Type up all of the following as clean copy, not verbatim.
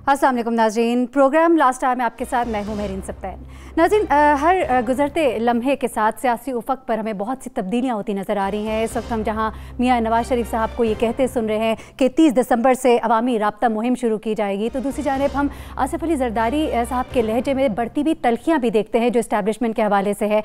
अस्सलाम वालेकुम नाज़रीन, प्रोग्राम लास्ट आवर में आपके साथ मैं हूँ महरीन सब्तैन। नाज़रीन, हर गुजरते लम्हे के साथ सियासी उफ़क़ पर हमें बहुत सी तब्दीलियाँ होती नज़र आ रही हैं। इस वक्त हम जहाँ मियाँ नवाज शरीफ साहब को ये कहते सुन रहे हैं कि 30 दिसंबर से अवामी राब्ता मुहिम शुरू की जाएगी, तो दूसरी जानिब हम आसिफ अली ज़रदारी साहब के लहजे में बढ़ती हुई तलखियाँ भी देखते हैं जो इस्टेब्लिशमेंट के हवाले से है।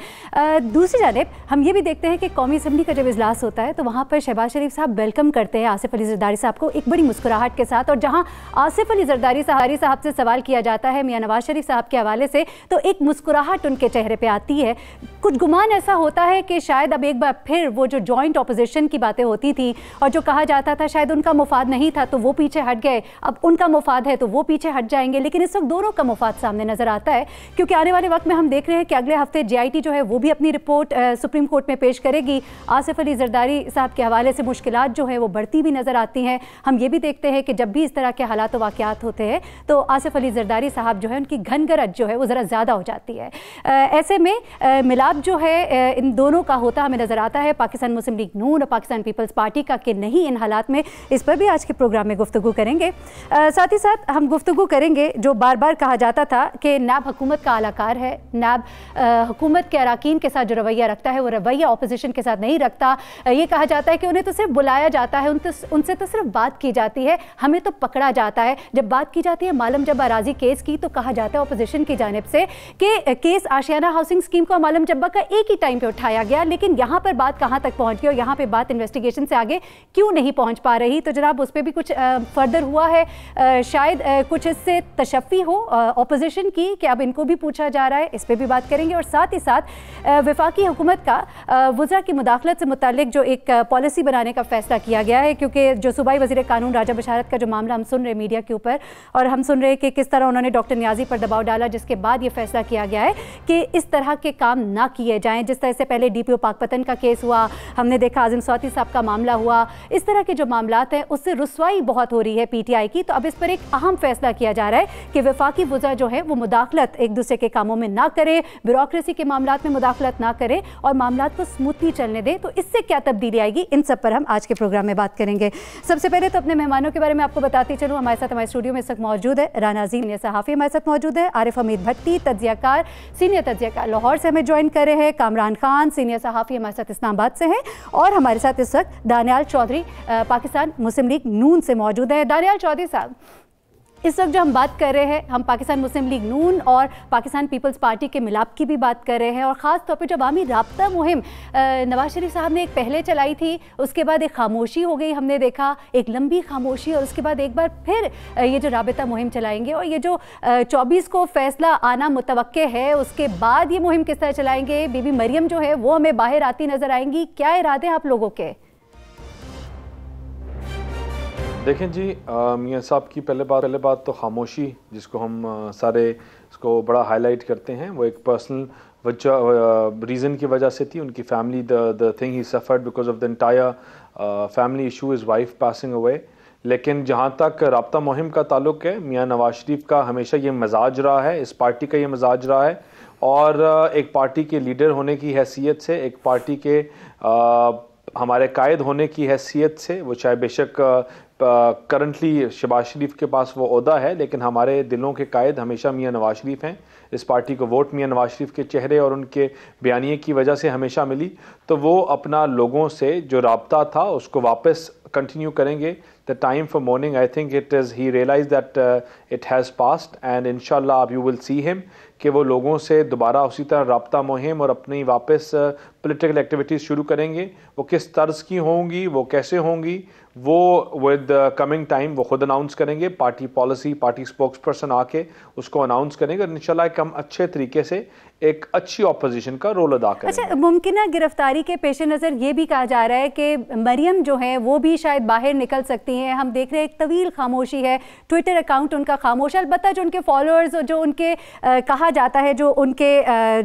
दूसरी जानिब हम ये भी देखते हैं कि कौमी असम्बली का जब इजलास होता है तो वहाँ पर शहबाज शरीफ साहब वेलकम करते हैं आसिफ अली ज़रदारी साहब को एक बड़ी मुस्कुराहट के साथ, और जहाँ आसिफ अली ज़रदारी साहब से सवाल किया जाता है मियां नवाज शरीफ साहब के हवाले से तो एक मुस्कुराहट उनके चेहरे पे आती है। कुछ गुमान ऐसा होता है कि शायद अब एक बार फिर वो जो जॉइंट ऑपोजिशन की बातें होती थी और जो कहा जाता था शायद उनका मुफाद नहीं था तो वो पीछे हट गए, अब उनका मुफाद है तो वो पीछे हट जाएंगे, लेकिन इस वक्त दोनों का मुफाद सामने नजर आता है क्योंकि आने वाले वक्त में हम देख रहे हैं कि अगले हफ्ते JIT जो है वो भी अपनी रिपोर्ट सुप्रीम कोर्ट में पेश करेगी। आसिफ अली ज़रदारी साहब के हवाले से मुश्किलात जो है वो बढ़ती भी नजर आती हैं। हम ये भी देखते हैं कि जब भी इस तरह के हालात वाक़यात होते हैं तो आसिफ अली ज़रदारी साहब जो है उनकी घनगरज जो है वो ज़रा ज़्यादा हो जाती है। ऐसे में मिलाप जो है इन दोनों का होता हमें नज़र आता है, पाकिस्तान मुस्लिम लीग नून और पाकिस्तान पीपल्स पार्टी का कि नहीं इन हालात में। इस पर भी आज के प्रोग्राम में गुफ्तगू करेंगे। साथ ही साथ हम गुफ्तगू करेंगे जो बार बार कहा जाता था कि नैब हुकूमत का आलाकार है, नैब हुकूमत के अराकीन के साथ जो रवैया रखता है वो रवैया अपोजिशन के साथ नहीं रखता। ये कहा जाता है कि उन्हें तो सिर्फ बुलाया जाता है, उनसे तो सिर्फ बात की जाती है, हमें तो पकड़ा जाता है। जब बात की जाती है मालम जब अराजी केस की तो कहा जाता है अपोजिशन की जानिब से कि केस आशियाना हाउसिंग स्कीम को मालम जब्बा का एक ही टाइम पे उठाया गया, लेकिन यहाँ पर बात कहाँ तक पहुँच गई और यहाँ पे बात इन्वेस्टिगेशन से आगे क्यों नहीं पहुँच पा रही। तो जनाब उस पर भी कुछ फर्दर हुआ है, शायद कुछ इससे तशफ़ी हो अपोजिशन की कि अब इनको भी पूछा जा रहा है, इस पर भी बात करेंगे। और साथ ही साथ वफाकी हुकूमत का वज़रा की मुदाखलत से मुतालिक जो एक पॉलिसी बनाने का फैसला किया गया है, क्योंकि जो सूबाई वज़ीर कानून राजा बशारत का जो मामला हम सुन रहे मीडिया के ऊपर और हम सुन रहे हैं कि किस तरह उन्होंने डॉक्टर नियाज़ी पर दबाव डाला, जिसके बाद ये फैसला किया गया है कि इस तरह के काम ना किए जाएं। जिस तरह से पहले DPO पाकपतन का केस हुआ, हमने देखा आज़म सौती साहब का मामला हुआ, इस तरह के जो मामलात हैं उससे रुसवाई बहुत हो रही है PTI की। तो अब इस पर एक अहम फैसला किया जा रहा है कि वफाकी वज़रा जो है वो मुदाखलत एक दूसरे के कामों में ना करे, ब्यूरोक्रेसी के मामलात में मुदाखलत ना करे और मामलात को स्मूथली चलने दे। तो इससे क्या तब्दीली आएगी, इन सब पर हम आज के प्रोग्राम में बात करेंगे। सबसे पहले तो अपने मेहमानों के बारे में आपको बताती चलूँ। हमारे साथ हमारे स्टूडियो में इस वक्त मौजूद है राना अज़ीम सहाफ़ी, हमारे साथ मौजूद है आरिफ हमीद भट्टी तज्जियाकार, सीनियर तज्जियाकार लाहौर से हमें ज्वाइन कर रहे हैं, कामरान खान सीनियर सहाफ़ी हमारे साथ इस्लामाबाद से हैं, और हमारे साथ इस वक्त दानियाल चौधरी पाकिस्तान मुस्लिम लीग नून से मौजूद है। दानियाल चौधरी साहब, इस वक्त जो हम बात कर रहे हैं हम पाकिस्तान मुस्लिम लीग नून और पाकिस्तान पीपल्स पार्टी के मिलाप की भी बात कर रहे हैं, और ख़ास तौर पे जो अवामी राब्ता मुहिम नवाज शरीफ साहब ने एक पहले चलाई थी, उसके बाद एक खामोशी हो गई, हमने देखा एक लंबी खामोशी, और उसके बाद एक बार फिर ये जो राब्ता मुहिम चलाएंगे और ये जो 24 को फैसला आना मुतवक्के है उसके बाद ये मुहिम किस तरह चलाएंगे। बीबी मरियम जो है वो हमें बाहर आती नज़र आएंगी, क्या इरादे हैं आप लोगों के? देखें जी, मियाँ साहब की पहले बात तो खामोशी जिसको हम सारे इसको बड़ा हाईलाइट करते हैं, वो एक पर्सनल वजह रीज़न की वजह से थी। उनकी family the thing he suffered because of the entire family issue is wife passing away. लेकिन जहाँ तक राब्ता मुहिम का ताल्लुक़ है, मियाँ नवाज शरीफ का हमेशा ये मजाज रहा है, इस पार्टी का ये मजाज रहा है, और एक पार्टी के लीडर होने की हैसियत से, एक पार्टी के हमारे कायद होने की हैसियत से, वो चाहे बेशक करंटली शहबाज शरीफ के पास वो ओहदा है, लेकिन हमारे दिलों के कायद हमेशा मियाँ नवाज शरीफ हैं। इस पार्टी को वोट मियाँ नवाज शरीफ के चेहरे और उनके बयानिए की वजह से हमेशा मिली, तो वो अपना लोगों से जो राब्ता था उसको वापस कंटिन्यू करेंगे। The time for morning, I think it is he realise that it has passed, and इंशाल्लाह अब यू विल सी हिम कि वो लोगों से दोबारा उसी तरह राब्ता मुहिम और अपनी वापस पॉलिटिकल एक्टिविटीज़ शुरू करेंगे। वो किस तर्ज की होंगी, वो कैसे होंगी, वो विद कमिंग टाइम वो खुद अनाउंस करेंगे। Party policy, party spokes person आके उसको अनाउंस करेंगे, और इंशाल्लाह एक हम अच्छे तरीके से एक अच्छी ऑपोजिशन का रोल अदा करेंगे। अच्छा, मुमकिन गिरफ्तारी के पेश नज़र ये भी कहा जा रहा है कि मरियम जो है वो भी शायद बाहर निकल सकती हैं। हम देख रहे हैं एक तवील खामोशी है, ट्विटर अकाउंट उनका खामोश है, अलबत्ता जो उनके फॉलोअर्स और जो उनके कहा जाता है जो उनके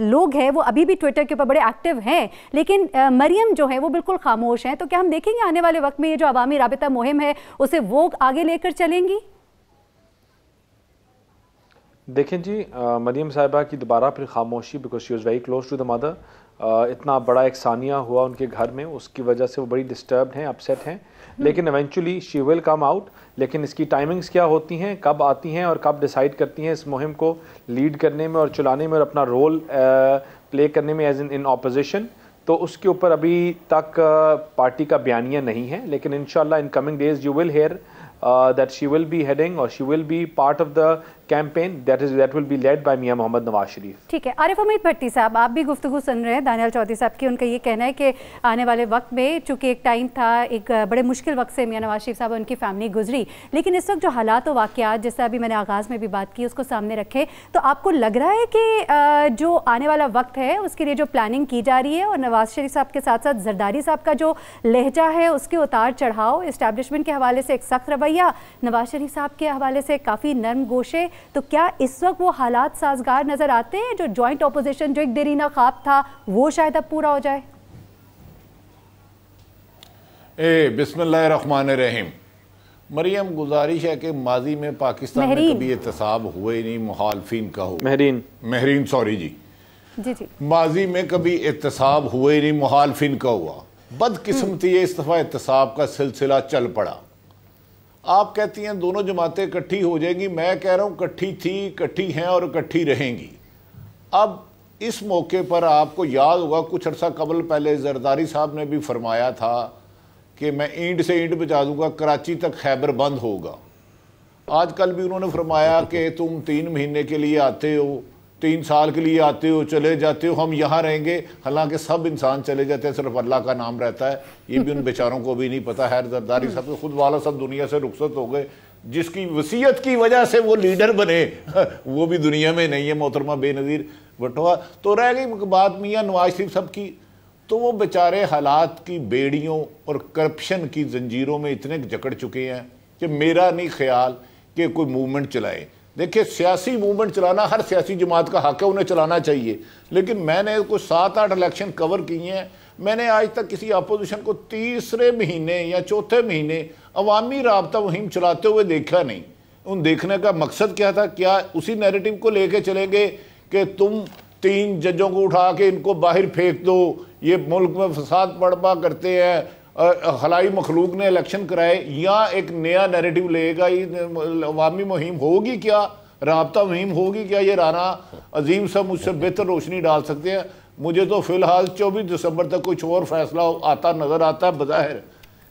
लोग हैं वो अभी भी ट्विटर के ऊपर बड़े एक्टिव हैं, लेकिन मरियम जो है वो बिल्कुल खामोश हैं। तो क्या हम देखेंगे आने वाले वक्त में ये जो अवामी राबिता मुहिम है उसे वो आगे लेकर चलेंगी? देखें जी, मरियम साहिबा की दोबारा फिर खामोशी, because she was very close to the mother, इतना बड़ा एक सानिया हुआ उनके घर में, उसकी वजह से वो बड़ी डिस्टर्ब्ड हैं, अपसेट हैं, लेकिन eventually she will come out. लेकिन इसकी टाइमिंग्स क्या होती हैं, कब आती हैं और कब डिसाइड करती हैं इस मुहिम को लीड करने में और चलाने में और अपना रोल प्ले करने में एज इन ऑपोजिशन, तो उसके ऊपर अभी तक पार्टी का बयानिया नहीं है। लेकिन इंशाल्लाह in coming days you will hair that she will be heading or she will be part of the campaign that will be led by मियां मोहम्मद नवाज शरीफ। ठीक है, आरिफ उम्मीद भट्टी साहब, आप भी गुफ्तगू सुन रहे हैं दानियाल चौधरी साहब की। उनका ये कहना है कि आने वाले वक्त में, चूँकि एक टाइम था, एक बड़े मुश्किल वक्त से मियां नवाज शरीफ साहब और उनकी फैमिली गुजरी, लेकिन इस वक्त जो हालात और वाक़यात, जैसे अभी मैंने आगाज़ में भी बात की, उसको सामने रखे, तो आपको लग रहा है कि जो आने वाला वक्त है उसके लिए जो प्लानिंग की जा रही है और नवाज शरीफ साहब के साथ साथ जरदारी साहब का जो लहजा है, उसके उतार चढ़ाव, इस्टेब्लिशमेंट के हवाले से एक सख्त रवैया, नवाज शरीफ साहब के हवाले से काफ़ी नरम गोशे, तो क्या इस वक्त वो हालात साजगार नजर आते हैं? जो जॉइंट ऑपोजिशन, जो एक देरीना ख्वाब था, वो शायद अब पूरा हो जाए। बिस्मिल्लाहिर्रहमानिर्रहीम। मरियम, गुजारिश है कि माजी में पाकिस्तान में कभी एहतसाब हुए ही नहीं, मुखालफिन का हो, महरीन सॉरी जी, माजी में कभी एहतसाब हुए ही नहीं, मुखालफिन का हुआ। बदकिस्मती है, इस दफ़ा एहतसाब का सिलसिला चल पड़ा। आप कहती हैं दोनों जमातें इकट्ठी हो जाएंगी, मैं कह रहा हूँ इकट्ठी थी, इकट्ठी हैं और इकट्ठी रहेंगी। अब इस मौके पर आपको याद होगा कुछ अर्सा कबल पहले जरदारी साहब ने भी फरमाया था कि मैं ईंट से ईंट बचा दूंगा, कराची तक खैबर बंद होगा। आजकल भी उन्होंने फरमाया कि तुम 3 महीने के लिए आते हो, 3 साल के लिए आते हो, चले जाते हो, हम यहाँ रहेंगे। हालांकि सब इंसान चले जाते हैं, सिर्फ अल्लाह का नाम रहता है, ये भी उन बेचारों को भी नहीं पता है। जरदारी साहब खुद वाला सब दुनिया से रुखसत हो गए, जिसकी वसीयत की वजह से वो लीडर बने वो भी दुनिया में नहीं है, मोहतरमा बेनज़ीर भुट्टो। तो रह गई बात मियाँ नवाज शरीफ साहब की, तो वो बेचारे हालात की बेड़ियों और करप्शन की जंजीरों में इतने जकड़ चुके हैं कि मेरा नहीं ख्याल कि कोई मूवमेंट चलाए। देखिए, सियासी मूवमेंट चलाना हर सियासी जमात का हक है, उन्हें चलाना चाहिए, लेकिन मैंने कुछ 7-8 इलेक्शन कवर किए हैं, मैंने आज तक किसी अपोजिशन को तीसरे महीने या चौथे महीने अवामी राबता मुहिम चलाते हुए देखा नहीं। उन देखने का मकसद क्या था? क्या उसी नैरेटिव को लेके चलेंगे कि तुम 3 जजों को उठा के इनको बाहर फेंक दो, ये मुल्क में फसाद बर्पा करते हैं, खलाई मखलूक ने इलेक्शन कराए, या एक नया नैरेटिव लेगा? अवामी मुहिम होगी क्या, राबता मुहिम होगी क्या? ये राना अजीम साहब मुझसे बेहतर रोशनी डाल सकते हैं। मुझे तो फिलहाल 24 दिसंबर तक कुछ और फैसला आता नजर आता है, बज़ाहिर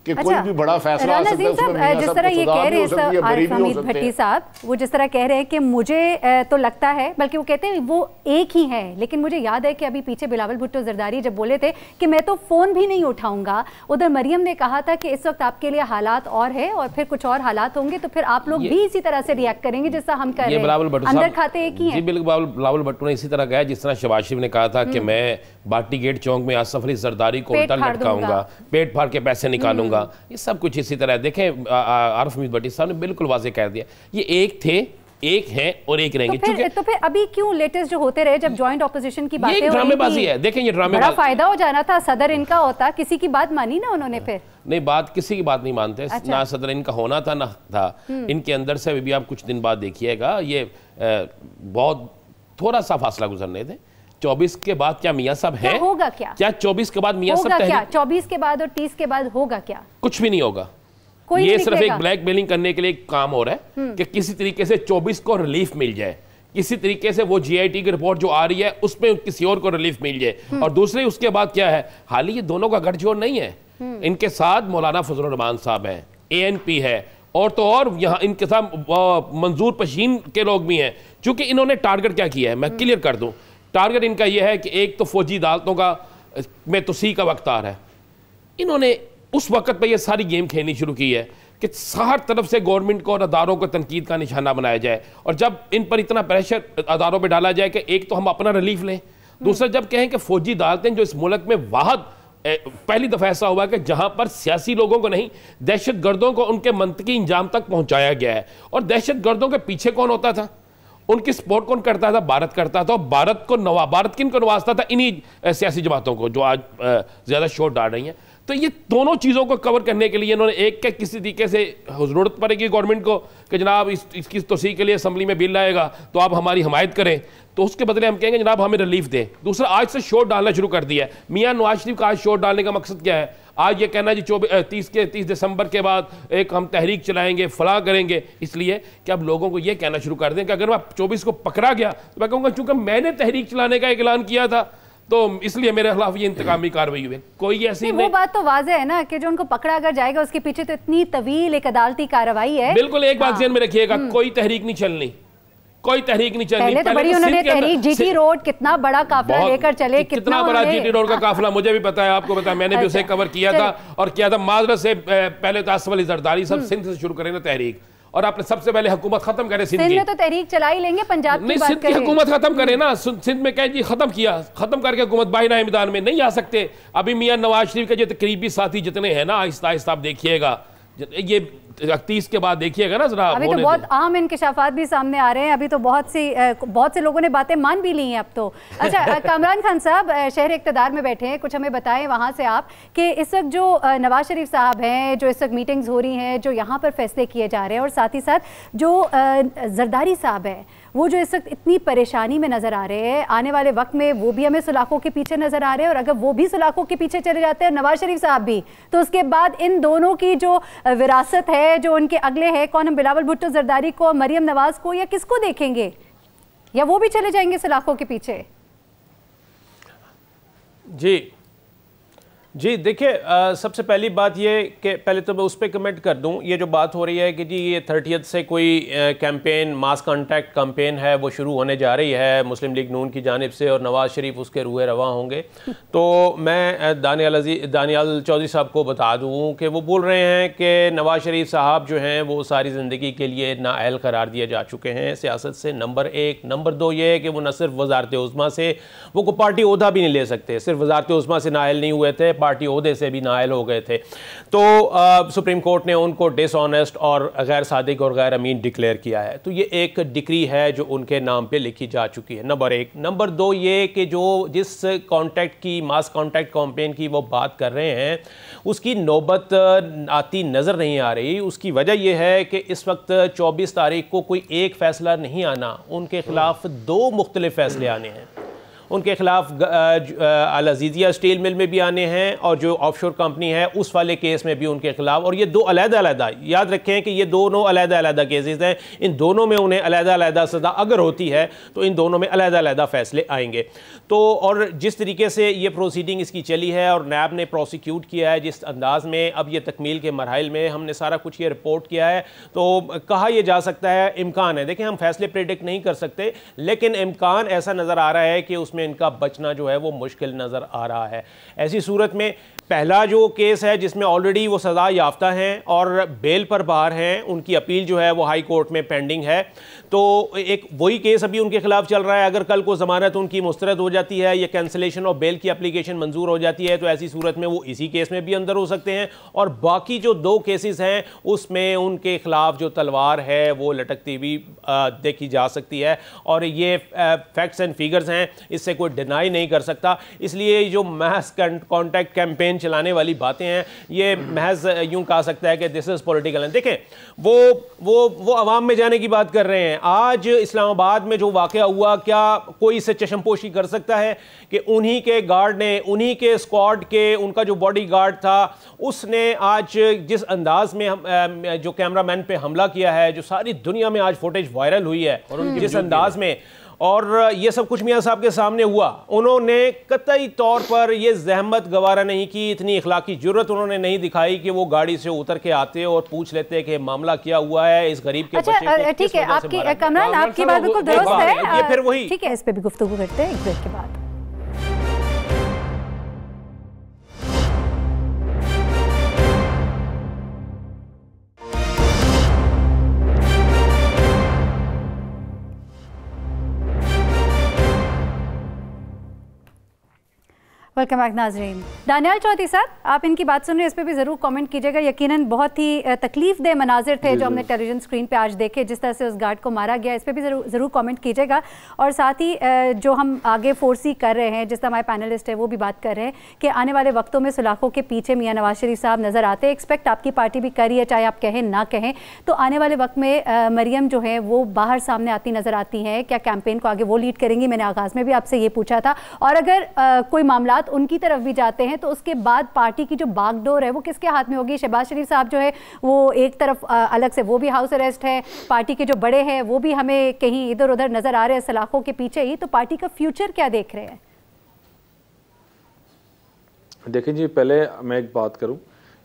कि कोई भी बड़ा फैसला आ सकता है, उसमें जिस तरह ये कह रहे हैं आरिफ हमीद भट्टी साहब, वो जिस तरह कह रहे हैं कि मुझे तो लगता है, बल्कि वो कहते हैं वो एक ही है, लेकिन मुझे याद है कि अभी पीछे बिलावल भुट्टो जरदारी जब बोले थे कि मैं तो फ़ोन भी नहीं उठाऊंगा, उधर मरियम ने कहा था कि इस वक्त आपके लिए हालात और है और फिर कुछ और हालात होंगे, तो फिर आप लोग भी इसी तरह से रिएक्ट करेंगे जैसा हम कर रहे हैं, अंदर खाते एक ही है। बिल्कुल, बिलावल भुट्टो ने इसी तरह कहा, जिस तरह शहबाज शरीफ ने कहा था कि मैं बाटी गेट चौक में आसफ अली जरदारी को उल्टा लटकाऊंगा, पेट फाड़ के पैसे निकालूंगा, ये सब कुछ इसी तरह। देखें, आरिफ हमीद भट्टी साहब ने बिल्कुल वाज़ेह कह दिया, ये एक थे, एक हैं और एक रहेंगे। तो फिर अभी क्यों लेटेस्ट जो होते रहे, जब जॉइंट ऑपोजिशन की बातें हो रही थी, ड्रामेबाजी है। देखें, ये ड्रामेबाजी, बड़ा फायदा हो जाना था, सदर इनका होता, किसी की बात मानी ना उन्होंने? फिर नहीं, बात किसी की बात नहीं मानते। अच्छा। ना सदर इनका होना था ना था, इनके अंदर से भी आप कुछ दिन बाद देखिएगा, ये बहुत थोड़ा सा फासला गुजरने थे। 24 के बाद क्या मियां साहब हैं? होगा क्या? 24 के बाद मियां साहब क्या? 24 के बाद और 30 के बाद होगा क्या? कुछ भी नहीं होगा। ये सिर्फ एक ब्लैक मेलिंग करने के लिए काम हो रहा है कि किसी तरीके से 24 को रिलीफ मिल जाए, किसी तरीके से वो GIT की रिपोर्ट जो आ रही है उसमें किसी और को रिलीफ मिल जाए। और दूसरे उसके बाद क्या है, हाल ही ये दोनों का गठजोड़ नहीं है, इनके साथ मौलाना फजलुर रहमान साहब हैं, ANP है, और तो और यहाँ इनके साथ मंजूर पशीन के लोग भी हैं। चूंकि इन्होंने टारगेट क्या किया है, मैं क्लियर कर दूं, टारगेट इनका यह है कि एक तो फौजी अदालतों का में तोसी का वक्त आ रहा है, इन्होंने उस वक्त पे ये सारी गेम खेलनी शुरू की है कि हर तरफ से गवर्नमेंट को और अदारों को तनकीद का निशाना बनाया जाए, और जब इन पर इतना प्रेशर अदारों पे डाला जाए कि एक तो हम अपना रिलीफ लें, दूसरा जब कहें कि फौजी अदालतें जो इस मुल्क में वाहद पहली दफ़ा ऐसा हुआ कि जहां पर सियासी लोगों को नहीं, दहशत गर्दों को उनके मंतकी इंजाम तक पहुंचाया गया है। और दहशत गर्दों के पीछे कौन होता था, उनकी सपोर्ट कौन करता था? भारत करता था। और भारत किन को नवाजता था? इन्हीं सियासी जमातों को जो आज ज़्यादा शोर डाल रही हैं। तो ये दोनों चीज़ों को कवर करने के लिए इन्होंने एक के किसी तरीके से जरूरत पड़ेगी गवर्नमेंट को कि जनाब इसकी तोसी के लिए असम्बली में बिल आएगा तो आप हमारी हमायत करें, तो उसके बदले हम कहेंगे जनाब हमें रिलीफ दें। दूसरा, आज से शोर डालना शुरू कर दिया है। मियां नवाज शरीफ का आज शोर डालने का मकसद क्या है? आज ये कहना जी 30 दिसंबर के बाद एक हम तहरीक चलाएंगे, फलाह करेंगे, इसलिए कि अब लोगों को ये कहना शुरू कर दें कि अगर मैं 24 को पकड़ा गया तो मैं कहूँगा चूंकि मैंने तहरीक चलाने का ऐलान किया था तो इसलिए मेरे खिलाफ ये इंतकामी कार्रवाई हुई। कोई ऐसी नहीं, वो बात तो वाज़ेह है ना कि जो उनको पकड़ा अगर जाएगा उसके पीछे तो इतनी तवील एक अदालती कार्रवाई है। बिल्कुल, एक बात ध्यान में रखिएगा, कोई तहरीक नहीं चलनी, कोई तहरीक नहीं चलनी। पहले तो बड़ी उन्होंने तहरीक जीटी रोड कितना बड़ा काफिला लेकर चले, कितना बड़ा जीटी रोड का काफिला मुझे भी पता है, आपको पता है, मैंने भी उसे कवर किया था और किया था। माजरत से पहले तो आसिफ अली जरदारी सब सिंध से शुरू करें ना तहरीक, और आपने सबसे पहले हुकूमत खत्म करे सिंध में, तो तहरीक चला ही लेंगे। पंजाब की बात करें, हुकूमत खत्म करे ना, सिंध में कहें जी खत्म किया, खत्म करके हुकूमत बाहिना मैदान में नहीं आ सकते। अभी मियां नवाज शरीफ के जो तकरीबी साथी जितने हैं ना, आहिस्ता आहिस्ता आप देखिएगा, ये 30 के बाद देखिएगा ना जरा, अभी तो बहुत अहम इंकशाफात भी सामने आ रहे हैं। अभी तो बहुत से लोगों ने बातें मान भी ली हैं अब तो। अच्छा कामरान खान साहब शहर इक़्तिदार में बैठे हैं, कुछ हमें बताएं वहाँ से आप कि इस वक्त जो नवाज शरीफ साहब हैं, जो इस वक्त मीटिंग्स हो रही हैं, जो यहाँ पर फैसले किए जा रहे हैं, और साथ ही साथ जो जरदारी साहब हैं वो जो इस वक्त इतनी परेशानी में नज़र आ रहे हैं, आने वाले वक्त में वो भी हमें सुलाखों के पीछे नज़र आ रहे हैं, और अगर वो भी सुलाखों के पीछे चले जाते हैं नवाज शरीफ साहब भी, तो उसके बाद इन दोनों की जो विरासत है, जो उनके अगले है, कौन हम बिलावल भुट्टो जरदारी को, मरियम नवाज को, या किसको देखेंगे, या वो भी चले जाएंगे सुलाखों के पीछे? जी देखिए, सबसे पहली बात ये कि पहले तो मैं उस पर कमेंट कर दूं, ये जो बात हो रही है कि जी ये 30 से कोई कैंपेन, मास कॉन्टैक्ट कैंपेन है वो शुरू होने जा रही है मुस्लिम लीग नून की जानिब से, और नवाज शरीफ उसके रूए रवा होंगे। तो मैं दानियाल चौधरी साहब को बता दूं कि वो बोल रहे हैं कि नवाज शरीफ साहब जो हैं वो सारी ज़िंदगी के लिए नाअहल करार दिए जा चुके हैं सियासत से, नंबर 1। नंबर 2 ये है कि वो न सिर्फ वज़ारत उज़्मा से, वो कोई पार्टी ओहदा भी नहीं ले सकते, सिर्फ वज़ारत उज़्मा से नाअहल नहीं हुए थे, पार्टी ओहदे से भी नाअहल हो गए थे। तो सुप्रीम कोर्ट ने उनको डिसऑनेस्ट और गैर सादिक और गैर अमीन डिक्लेयर किया है। तो ये एक डिक्री है जो उनके नाम पे लिखी जा चुकी है, नंबर 1। नंबर 2 ये कि जो जिस कॉन्टैक्ट की, मास कॉन्टैक्ट कैंपेन की वो बात कर रहे हैं, उसकी नौबत आती नज़र नहीं आ रही। उसकी वजह यह है कि इस वक्त 24 तारीख को कोई एक फ़ैसला नहीं आना, उनके ख़िलाफ़ 2 मुख्तलिफ फ़ैसले आने हैं। उनके खिलाफ अल अज़ीज़िया स्टील मिल में भी आने हैं, और जो ऑफशोर कंपनी है उस वाले केस में भी उनके खिलाफ, और ये 2 अलग-अलग, याद रखें कि ये दोनों अलग-अलग केसेस हैं, इन दोनों में उन्हें अलग-अलग सज़ा अगर होती है तो इन दोनों में अलग-अलग फ़ैसले आएंगे। तो और जिस तरीके से ये प्रोसीडिंग इसकी चली है और नैब ने प्रोसिक्यूट किया है जिस अंदाज में, अब ये तकमील के मरहल में हमने सारा कुछ ये रिपोर्ट किया है, तो कहा यह जा सकता है, इम्कान है, देखिए हम फैसले प्रेडिक्ट नहीं कर सकते, लेकिन इम्कान ऐसा नज़र आ रहा है कि उसमें इनका बचना जो है वो मुश्किल नज़र आ रहा है। ऐसी सूरत में पहला जो केस है जिसमें ऑलरेडी वो सज़ा याफ्ता हैं और बेल पर बाहर हैं, उनकी अपील जो है वो हाई कोर्ट में पेंडिंग है, तो एक वही केस अभी उनके खिलाफ चल रहा है। अगर कल को ज़मानत उनकी मुस्तरद हो जाती है या कैंसिलेशन ऑफ बेल की एप्लीकेशन मंजूर हो जाती है, तो ऐसी सूरत में वो इसी केस में भी अंदर हो सकते हैं, और बाकी जो 2 केसेस हैं उसमें उनके खिलाफ जो तलवार है वो लटकती हुई देखी जा सकती है, और ये फैक्ट्स एंड फिगर्स हैं, इससे कोई डिनाई नहीं कर सकता। इसलिए जो मास कॉन्टैक्ट कैंपेन चलाने वाली बातें हैं, ये महज यूं कहा सकता है कि दिस इज पॉलिटिकल। देखें, वो अवाम में जाने की बात कर रहे हैं। आज इस्लामाबाद में जो वाकया हुआ, क्या कोई इससे चशमपोशी कर सकता है कि उन्हीं के गार्ड ने, उन्हीं के स्क्वाड के, उनका जो बॉडी गार्ड था, उसने आज जिस अंदाज में जो कैमरामैन पे हमला किया है, जो सारी दुनिया में आज फुटेज वायरल हुई है, जिस अंदाज में, और ये सब कुछ मियां साहब के सामने हुआ, उन्होंने कतई तौर पर ये जहमत गवारा नहीं की, इतनी इखलाकी जुर्रत उन्होंने नहीं दिखाई कि वो गाड़ी से उतर के आते और पूछ लेते कि मामला क्या हुआ है इस गरीब के बच्चे को। ठीक है, आपकी कमरान, आपकी बात बिल्कुल दुरुस्त है, ये फिर वही, ठीक है, इस पे भी गुफ्तगू करते हैं एक ब्रेक के बाद। वेलकम बैक नाजरीन। दानियाल चौधरी साहब, आप इनकी बात सुन रहे हैं, इस पर भी ज़रूर कमेंट कीजिएगा। यकीनन बहुत ही तकलीफ-देह मनाजिर थे जो हमने टेलीविजन स्क्रीन पे आज देखे, जिस तरह से उस गार्ड को मारा गया, इस पर भी ज़रूर कमेंट कीजिएगा। और साथ ही जो हम आगे फोर्सी कर रहे हैं, जिस तरह हमारे पैनलिस्ट है वो भी बात कर रहे हैं कि आने वाले वक्तों में सुलाखों के पीछे मियां नवाज शरीफ साहब नज़र आते हैं। एक्सपेक्ट आपकी पार्टी भी करी है, चाहे आप कहें ना कहें, तो आने वाले वक्त में मरियम जो है वो बाहर सामने आती नज़र आती हैं। क्या कैंपेन को आगे वो लीड करेंगी? मैंने आगाज़ में भी आपसे ये पूछा था। और अगर कोई मामला उनकी तरफ भी जाते हैं तो उसके बाद पार्टी की जो बागडोर है वो किसके हाथ में होगी? शहबाज शरीफ साहब जो है वो एक तरफ अलग से वो भी हाउस अरेस्ट है, पार्टी के जो बड़े हैं वो भी हमें कहीं इधर उधर नजर आ रहे हैं सलाखों के पीछे ही, तो पार्टी का फ्यूचर क्या देख रहे हैं? देखिए जी, पहले मैं एक बात करूं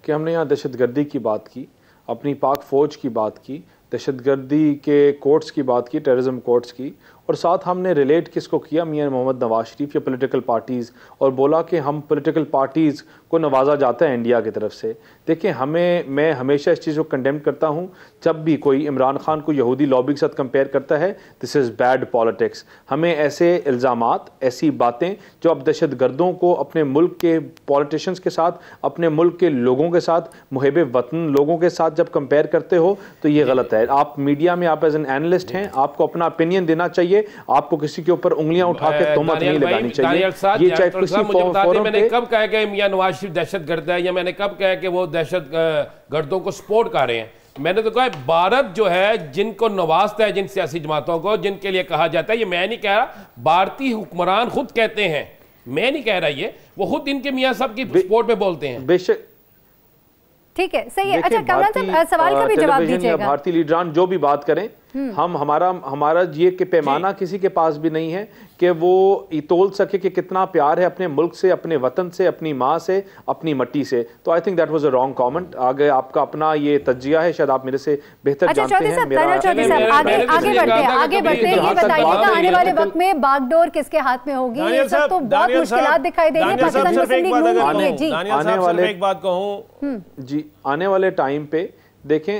कि हमने यहाँ दहशतगर्दी की बात की, अपनी पाक फौज की बात की, दहशतगर्दी के कोर्ट्स की बात की, टेररिज्म कोर्ट्स की, और साथ हमने रिलेट किसको किया? मियां मोहम्मद नवाज शरीफ या पॉलिटिकल पार्टीज़, और बोला कि हम पॉलिटिकल पार्टीज़ को नवाजा जाता है इंडिया की तरफ से। देखिए, मैं हमेशा इस चीज़ को कंडेम करता हूँ, जब भी कोई इमरान खान को यहूदी लॉबी के साथ कंपेयर करता है, दिस इज़ बैड पॉलिटिक्स। हमें ऐसे इल्ज़ामात, ऐसी बातें जो अब दहशतगर्दों को अपने मुल्क के पॉलिटिशियंस के साथ, अपने मुल्क के लोगों के साथ, मुहिब वतन लोगों के साथ जब कंपेयर करते हो तो ये गलत है। आप मीडिया में, आप एज एन एनालिस्ट हैं, आपको अपना ओपिनियन देना चाहिए, आपको किसी के ऊपर उंगलियां उठा के तोहमत नहीं लगानी चाहिए। ये चाहे किसी फोरम मैंने कब कहा कि मियां नवाज शरीफ दहशतगर्द है, या मैंने कब कहा कि वो दहशतगर्दों को सपोर्ट कर रहे हैं? मैंने तो कहा भारत जो है जिनको नवाजता है, जिन सियासी जमातों को, जिनके लिए कहा जाता है, ये मैं नहीं कह रहा, भारतीय हुक्मरान खुद कहते हैं, मैं नहीं कह रहा, ये वो खुद इनके मियां साहब की सपोर्ट में बोलते हैं। बेशक, ठीक है, सही है। अच्छा कमरान साहब, सवाल का भी जवाब दीजिएगा। भारतीय लीडरान जो भी बात करें, हम हमारा ये कि पैमाना किसी के पास भी नहीं है कि वो तोल सके कि कितना प्यार है अपने मुल्क से, अपने वतन से, अपनी माँ से, अपनी मट्टी से। तो I think that was a wrong comment. आगे आपका अपना ये तज्जिया है, शायद आप मेरे से बेहतर जानते हैं। आगे बढ़ते हैं, ये बताइएगा आने वाले वक्त में बागडोर किसके हाथ में होगी? ये सब तो बहुत मुश्किलात दिखाई दे रही है पाकिस्तान मुस्लिम लीग नून की। आने वाले, एक बात कहूं जी, आने वाले टाइम पे देखें,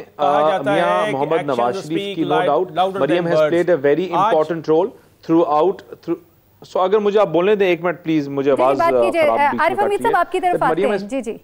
मियां मोहम्मद नवाज शरीफ की no doubt Maryam has played a very important role throughout. So अगर मुझे आप बोलने दें एक मिनट प्लीज, मुझे आवाज आरिफ हमीद साहब आपकी तरफ आते हैं। जी जी,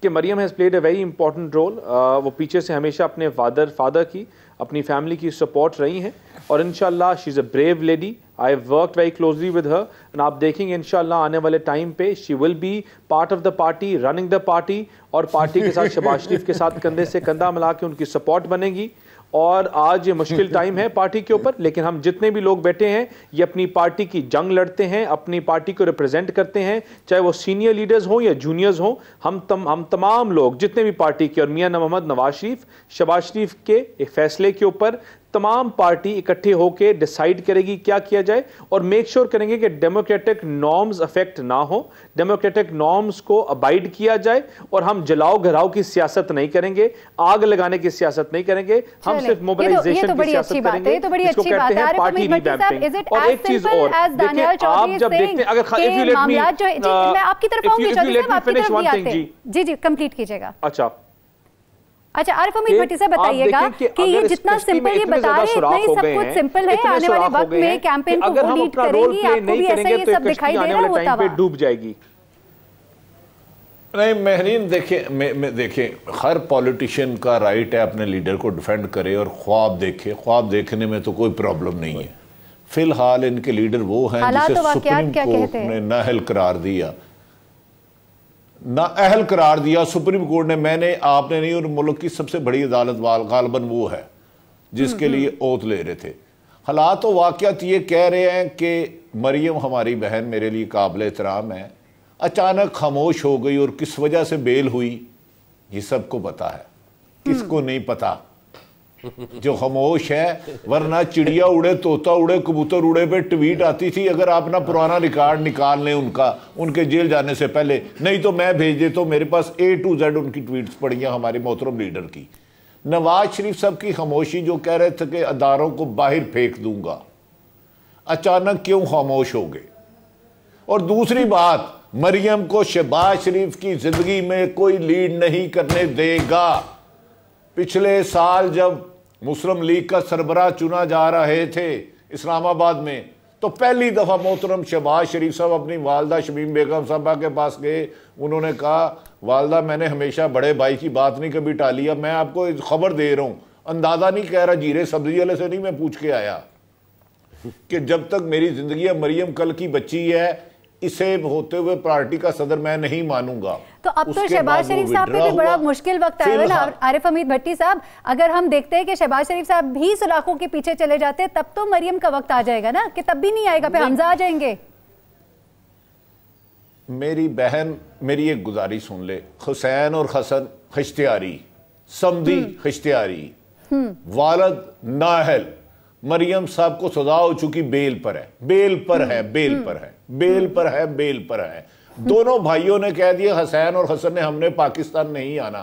कि Maryam has played a very important role. वो पीछे से हमेशा अपने फादर की, अपनी फैमिली की सपोर्ट रही हैं, और इंशाल्लाह she is a brave lady. I have worked very closely with her, and आप देखेंगे इंशाल्लाह आने वाले टाइम पे she will be part of the party, running the party, और पार्टी के साथ शहबाज शरीफ के साथ कंधे से कंधा मिला के उनकी सपोर्ट बनेगी। और आज ये मुश्किल टाइम है पार्टी के ऊपर, लेकिन हम जितने भी लोग बैठे हैं ये अपनी पार्टी की जंग लड़ते हैं, अपनी पार्टी को रिप्रेजेंट करते हैं, चाहे वो सीनियर लीडर्स हों या जूनियर्स हों। हम तमाम लोग जितने भी पार्टी के, और मियां मोहम्मद नवाज शरीफ, शहबाज शरीफ के एक फैसले के ऊपर तमाम पार्टी इकट्ठे होकर डिसाइड करेगी क्या किया जाए, और मेक श्योर करेंगे कि डेमोक्रेटिक नॉर्म्स अफेक्ट ना हो, डेमोक्रेटिक नॉर्म्स को अबाइड किया जाए, और हम जलाओ घराव की सियासत नहीं करेंगे, आग लगाने की सियासत नहीं करेंगे, हम सिर्फ मोबिलाइजेशन की सियासत करेंगे, इसको कहते हैं पार्टी रिवैम्पिंग। और एक चीज और देखिए, आप जब देखते हैं, अगर इफ यू लेट मी, मैं आपकी तरफ आऊंगी, फिनिश वन थिंग जी जी कंप्लीट कीजिएगा। अच्छा आरिफ हमीद भट्टी से बताइएगा कि ये जितना सिंपल ये बता रहे हैं, इतना ही सब कुछ सिंपल है। आने वाले वक्त में कैंपेन को वो लीड करेंगी, आपको भी ऐसा ही सब दिखाई दे रहा होता है, डूब जाएगी। नहीं महरीन, देखिए हर पॉलिटिशियन का राइट है अपने लीडर को डिफेंड करे और ख्वाब देखे, ख्वाब देखने में तो कोई प्रॉब्लम नहीं है। फिलहाल इनके लीडर वो हैं जिसे सुप्रीम कोर्ट ने नाअहल करार दिया, सुप्रीम कोर्ट ने, मैंने आपने नहीं, और मुल्क की सबसे बड़ी अदालत गालबन वो है जिसके लिए ओथ ले रहे थे। हालात तो वाक़यात ये कह रहे हैं कि मरियम हमारी बहन मेरे लिए काबिल एहतराम है, अचानक खामोश हो गई, और किस वजह से बेल हुई ये सबको पता है, किसको नहीं पता? जो खामोश है, वरना चिड़िया उड़े, तोता उड़े, कबूतर उड़े पे ट्वीट आती थी। अगर आप ना पुराना रिकॉर्ड निकाल लें उनके जेल जाने से पहले, नहीं तो मैं भेज देता हूँ, मेरे पास A to Z उनकी ट्वीट्स पड़ी हैं हमारे मोहतरम लीडर की। नवाज शरीफ साहब की खामोशी, जो कह रहे थे कि अदारों को बाहर फेंक दूंगा, अचानक क्यों खामोश हो गए? और दूसरी बात, मरियम को शहबाज शरीफ की जिंदगी में कोई लीड नहीं करने देगा। पिछले साल जब मुस्लिम लीग का सरबराह चुना जा रहे थे इस्लामाबाद में, तो पहली दफ़ा मोहतरम शहबाज शरीफ साहब अपनी वालदा शमीम बेगम साहबा के पास गए, उन्होंने कहा वालदा मैंने हमेशा बड़े भाई की बात नहीं कभी टाली, अब मैं आपको खबर दे रहा हूँ, अंदाज़ा नहीं कह रहा, जीरे सब्जी वाले से नहीं मैं पूछ के आया कि जब तक मेरी ज़िंदगी है मरियम कल की बच्ची है, इसे होते हुए पार्टी का सदर मैं नहीं मानूंगा। तो अब तो शहबाज शरीफ साहब पे भी बड़ा मुश्किल वक्त आया है ना आरिफ हमीद भट्टी साहब। अगर हम देखते हैं कि शहबाज शरीफ साहब भी सुलाखों के पीछे चले जाते हैं, तब तो मरियम का वक्त आ जाएगा ना, कि तब भी नहीं आएगा, फिर हमजा आ जाएंगे। मेरी बहन, मेरी एक गुजारिश सुन ले, हुसैन और हसन खश्तियारी, समदी खश्तियारी, वालद नाहल, मरियम साहब को सजा हो चुकी, बेल पर है, बेल पर है, बेल पर है, बेल पर है, बेल पर है। दोनों भाइयों ने कह दिया, हुसैन और हसन ने, हमने पाकिस्तान नहीं आना।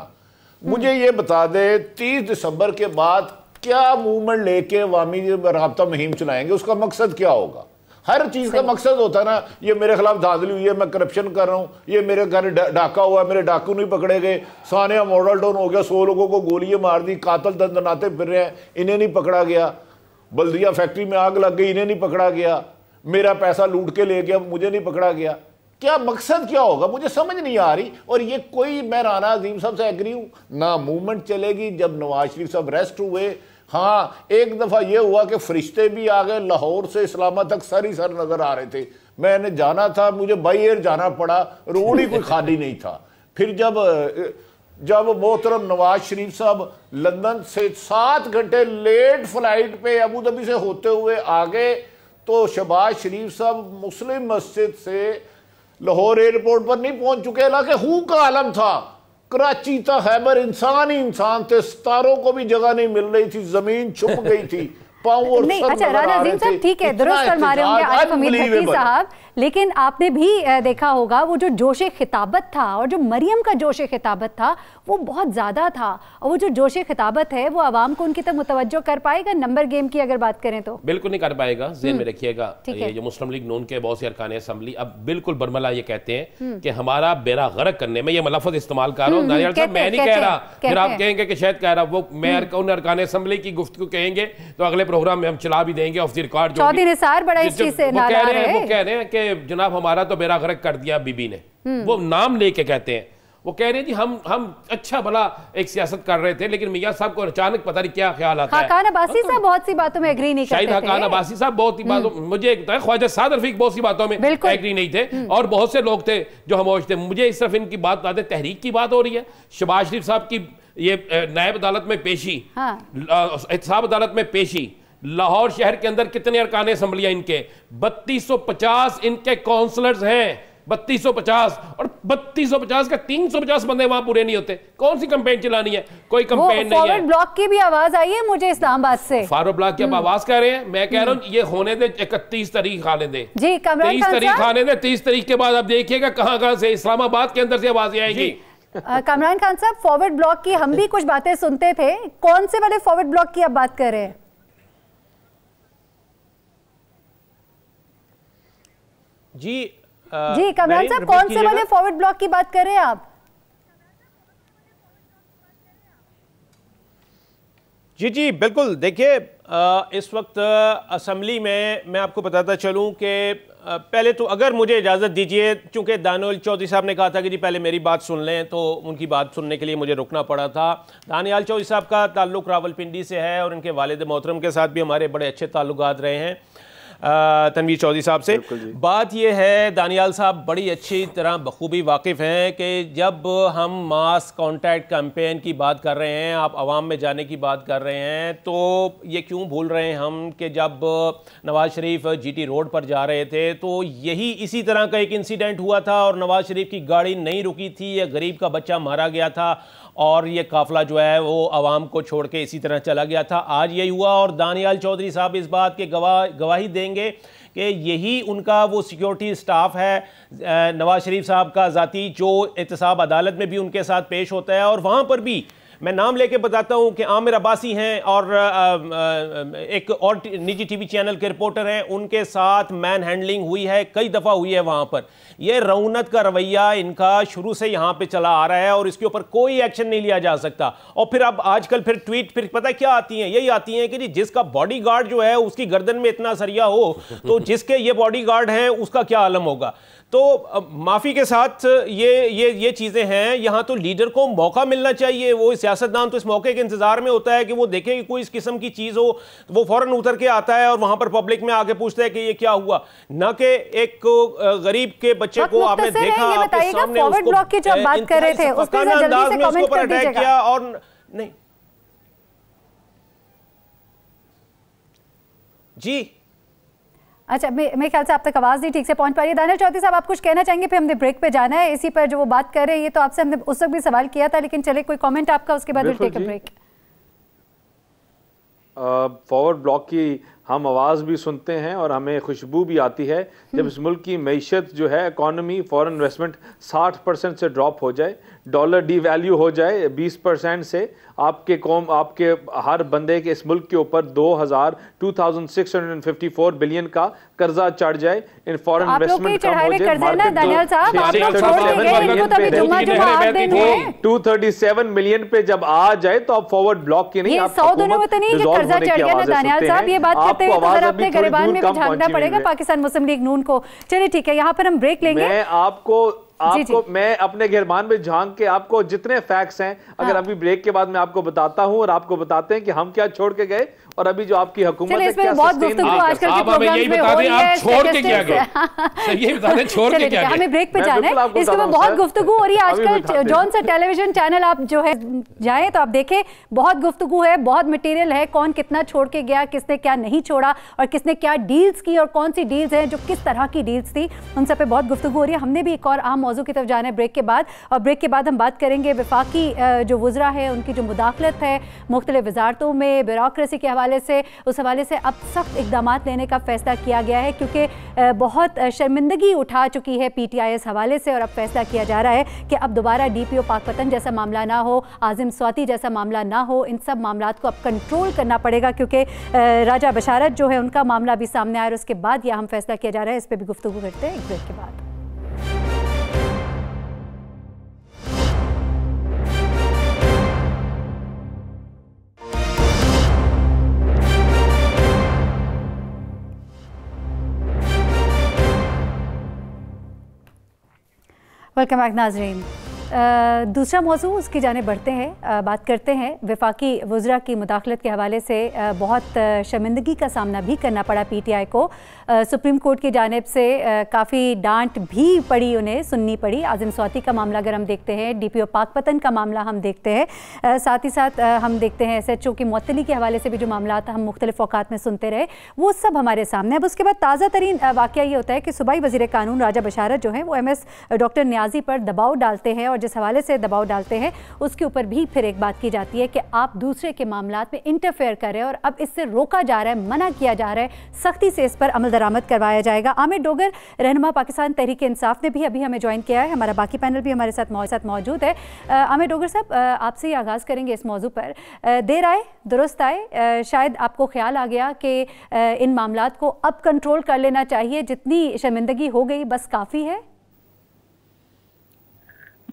मुझे ये बता दे 30 दिसंबर के बाद क्या मूवमेंट लेके अवामी राब्ता मुहिम चलाएंगे, उसका मकसद क्या होगा? हर चीज का मकसद होता है ना, ये मेरे खिलाफ धांधली हुई है, मैं करप्शन कर रहा हूँ, ये मेरे घर डाका हुआ है, मेरे डाकू नहीं पकड़े गए, सानिया मॉडल टाउन हो गया, 100 लोगों को गोलियां मार दी, कातल दंदनाते फिर रहे हैं, इन्हें नहीं पकड़ा गया, बल्दिया फैक्ट्री में आग लग गई, इन्हें नहीं पकड़ा गया, मेरा पैसा लूट के ले गया, मुझे नहीं पकड़ा गया। क्या मकसद क्या होगा, मुझे समझ नहीं आ रही। और ये कोई, मैं राना अजीम साहब से एग्री हूं ना, मूवमेंट चलेगी जब नवाज शरीफ साहब रेस्ट हुए। हाँ, एक दफा ये हुआ कि फरिश्ते भी आ गए, लाहौर से इस्लामाबाद तक सर ही सर नजर आ रहे थे, मैंने जाना था, मुझे बाई एयर जाना पड़ा, रोड ही कोई खाली नहीं था। फिर जब मोहतरम नवाज शरीफ साहब लंदन से 7 घंटे लेट फ्लाइट पे अबू धाबी से होते हुए आ गए, तो शहबाज शरीफ साहब मुस्लिम मस्जिद से लाहौर एयरपोर्ट पर नहीं पहुंच चुके, हालांकि हू का आलम था, कराची था, खैबर, इंसान ही इंसान थे, सितारों को भी जगह नहीं मिल रही थी, जमीन छुप गई थी, पाँव और नहीं। अच्छा राना अजीम साहब, ठीक है, दुरुस्त फरमा रहे होंगे आरिफ हमीद भट्टी साहब, लेकिन आपने भी देखा होगा वो जो जोशे खिताबत था और जो मरियम का जोशे खिताबत था वो बहुत ज़्यादा था, और वो जो जोशे खिताबत है वो आवाम को उनकी तरफ मुतवज्जो कर पाएगा? नंबर गेम की अगर बात करें तो बिल्कुल नहीं कर पाएगा। ज़हन में रखिएगा, ये जो मुस्लिम लीग नून के बहुत से अरकान असम्बली अब बिल्कुल बरमला ये कहते हैं कि हमारा बेड़ा गर्क करने में, ये लफ्ज़ इस्तेमाल कर रहा हूँ, मैं नहीं कह रहा, फिर आप कहेंगे कि शायद कह रहा, वो मैं उन अरकान असम्बली की गुफ्तगू कहेंगे तो अगले प्रोग्राम में हम चला भी देंगे off the record. Chaudhry Nisar बड़ा इस चीज से नाराज है, वो कह रहे हैं कि जनाब हमारा तो बेड़ा गर्क कर दिया बीबी ने, वो नाम लेके कहते हैं, वो कह रहे हैं जी हम अच्छा भला एक सियासत कर रहे थे, लेकिन मियां साहब को अचानक पता नहीं क्या ख्याल आता है। हकान अब्बासी साहब बहुत सी बातों में एग्री नहीं करते थे, शायद हकान अब्बासी साहब बहुत सी बातों, मुझे एक ख्वाजा साद रफीक बहुत सी बातों में एग्री नहीं थे, और बहुत से लोग थे जो खामोश थे। मुझे इस तरफ इनकी बात आते, तहरीक की बात हो रही है, शहबाज शरीफ साहब की ये नायब अदालत में पेशी, एहतसाब अदालत में पेशी, लाहौर शहर के अंदर कितने अरकान असम्बलियां इनके, 3250 इनके काउंसलर्स हैं, 3250, और 3250 का 350 बंदे वहां पूरे नहीं होते। कौन सी कैंपेन चलानी है? कोई कैंपेन नहीं है। फॉरवर्ड ब्लॉक की भी आवाज आई है मुझे इस्लामाबाद से, फॉरवर्ड ब्लॉक की आवाज कर रहे हैं, मैं कह रहा हूं ये होने दे, 31 तारीख आने दे जी, 23 तारीख आने दे, 30 तारीख के बाद आप देखिएगा कहां से इस्लामाबाद के अंदर से आवाजें आएंगी। कमरान खान साहब, फॉरवर्ड ब्लॉक की हम भी कुछ बातें सुनते थे, कौन से वाले फॉरवर्ड ब्लॉक की आप बात कर रहे हैं? जी कमरान साहब, कौन से वाले फॉरवर्ड ब्लॉक की बात कर रहे हैं आप? जी बिल्कुल। देखिए इस वक्त असेंबली में मैं आपको बताता चलूं कि पहले तो अगर मुझे इजाज़त दीजिए, चूंकि दानियाल चौधरी साहब ने कहा था कि जी पहले मेरी बात सुन लें, तो उनकी बात सुनने के लिए मुझे रुकना पड़ा था। दानियाल चौधरी साहब का ताल्लुक़ रावलपिंडी से है और उनके वालिद मोहतरम के साथ भी हमारे बड़े अच्छे ताल्लुकात रहे हैं तनवीर चौधरी साहब से। बात यह है, दानियाल साहब बड़ी अच्छी तरह बखूबी वाकिफ़ हैं कि जब हम मास कॉन्टैक्ट कैंपेन की बात कर रहे हैं, आप आवाम में जाने की बात कर रहे हैं, तो ये क्यों भूल रहे हैं हम कि जब नवाज़ शरीफ जीटी रोड पर जा रहे थे तो यही इसी तरह का एक इंसिडेंट हुआ था और नवाज़ शरीफ की गाड़ी नहीं रुकी थी, एक गरीब का बच्चा मारा गया था और ये काफिला जो है वो आवाम को छोड़ के इसी तरह चला गया था। आज यही हुआ और दानियाल चौधरी साहब इस बात के गवाही देंगे कि यही उनका वो सिक्योरिटी स्टाफ है नवाज शरीफ साहब का ज़ाती, जो एहतसाब अदालत में भी उनके साथ पेश होता है और वहाँ पर भी मैं नाम लेके बताता हूं कि आमिर अब्बासी हैं और एक और निजी टीवी चैनल के रिपोर्टर हैं, उनके साथ मैन हैंडलिंग हुई है, कई दफ़ा हुई है वहां पर। यह रऊनत का रवैया इनका शुरू से यहां पे चला आ रहा है और इसके ऊपर कोई एक्शन नहीं लिया जा सकता। और फिर अब आजकल फिर ट्वीट फिर पता है क्या आती हैं, यही आती हैं कि जी जिसका बॉडीगार्ड जो है उसकी गर्दन में इतना सरिया हो तो जिसके ये बॉडीगार्ड है उसका क्या आलम होगा। तो माफी के साथ ये चीजें हैं। यहां तो लीडर को मौका मिलना चाहिए, वो सियासतदान तो इस मौके के इंतजार में होता है कि वो देखे कि कोई इस किस्म की चीज हो तो वो फौरन उतर के आता है और वहां पर पब्लिक में आके पूछता है कि ये क्या हुआ, ना कि एक गरीब के बच्चे को आपने देखा आपके सामने फॉरवर्ड ब्लॉक की जो बात कर रहे थे उस पर जल्दी से कमेंट कर दीजिएगा। और नहीं जी, अच्छा, मेरे ख्याल से आप तक आवाज़ नहीं ठीक से पहुंच पा रही है। दानिश चौधरी साहब, आप कुछ कहना चाहेंगे? फिर हमने ब्रेक पे जाना है। इसी पर जो वो बात कर रहे हैं, ये तो आपसे हमने उस वक्त भी सवाल किया था, लेकिन चले कोई कमेंट आपका, उसके बाद take a break. Forward block की हम आवाज़ भी सुनते हैं और हमें खुशबू भी आती है जब इस मुल्क की मईशत जो है, इकॉनमी, फॉरेन इन्वेस्टमेंट 60% से ड्रॉप हो जाए, डॉलर डी वैल्यू हो जाए 20% से, आपके हर बंदे के इस मुल्क के ऊपर 2654 बिलियन का कर्जा चढ़ जाए, इन फॉरेन इन्वेस्टमेंट कम हो जाए, 237 मिलियन पे जब आ जाए तो आप फॉरवर्ड ब्लॉक की नहीं, आप साहब ये बात करते हैं तो अगर अपने गिरबान में भी झांकना पड़ेगा पाकिस्तान मुस्लिम लीग नून को। चलिए ठीक है, यहाँ पर हम ब्रेक लेंगे। मैं आपको मैं अपने गिरबान में झांक के आपको जितने फैक्ट्स हैं, अगर अभी ब्रेक के बाद मैं आपको बताता हूं और आपको बताते हैं कि हम क्या छोड़ के गए और अभी जो आपकी हुकूमत है क्या बहुत गुफ्तगू आजकल के प्रोग्राम्स में हो रही है। छोड़ के क्या गए, यही बता दें, छोड़ के क्या गए। हमें ब्रेक पे जाना है, इसके ऊपर बहुत गुफ्तगू हो रही है आजकल। जौन सा टेलीविजन चैनल आप जो है जाएं तो आप देखें, बहुत गुफ्तगू है, बहुत मटेरियल है, कौन कितना छोड़ के गया, किसने क्या नहीं छोड़ा और किसने क्या डील्स की और कौन सी डील्स हैं जो किस तरह की डील्स थी, उन सब पे बहुत गुफ्तगू हो रही है। हमने भी एक और अहम मौजू की तरफ जाना है ब्रेक के बाद, और ब्रेक के बाद हम बात करेंगे वफाकी जो वज़रा है उनकी जो मुदाखलत है मुख्तलिफ वजारतों में ब्यूरोक्रेसी के हवाले से, उस हवाले से अब सख्त इक़दाम लेने का फैसला किया गया है, क्योंकि बहुत शर्मिंदगी उठा चुकी है PTI इस हवाले से, और अब फैसला किया जा रहा है कि अब दोबारा DPO पाकपतन जैसा मामला ना हो, आज़िम स्वाति जैसा मामला ना हो, इन सब मामलात को अब कंट्रोल करना पड़ेगा, क्योंकि राजा बशारत जो है उनका मामला भी सामने आया और उसके बाद यह हम फैसला किया जा रहा है। इस पर भी गुफ्तगू करते हैं एक ब्रेक के बाद। वेलकम बैक नाज़रीन। दूसरा मौजू उसकी जाने बढ़ते हैं, बात करते हैं वफाकी वज़रा की मुदाखलत के हवाले से बहुत शर्मिंदगी का सामना भी करना पड़ा PTI को। सुप्रीम कोर्ट की जानिब से काफ़ी डांट भी पड़ी, उन्हें सुननी पड़ी। आज़िम स्वाति का मामला अगर हम देखते हैं, DPO पाकपतन का मामला हम देखते हैं, साथ ही साथ हम देखते हैं SHO की मुअत्तली के हवाले से भी जो मामला हम मुख्तलिफ औकात में सुनते रहे, वो सब हमारे सामने। अब उसके बाद ताज़ा तरीन वाक़या ये होता है कि सूबाई वज़ीर कानून राजा बशारत जो है वो MS डॉक्टर नियाज़ी पर दबाव डालते हैं, और जिस हवाले से दबाव डालते हैं उसके ऊपर भी फिर एक बात की जाती है कि आप दूसरे के मामलात में इंटरफेयर कर रहे हैं और अब इससे रोका जा रहा है, मना किया जा रहा है, सख्ती से इस पर अमल दरामद करवाया जाएगा। आमिर डोगर, रहनुमा पाकिस्तान तहरीक इंसाफ ने भी अभी हमें ज्वाइन किया है, हमारा बाकी पैनल भी हमारे साथ मौजूद है। आमिर डोगर साहब, आपसे ही आगाज़ करेंगे इस मौजू पर। देर आए दुरुस्त आए, शायद आपको ख्याल आ गया कि इन मामलात को अब कंट्रोल कर लेना चाहिए, जितनी शर्मिंदगी हो गई बस काफ़ी है।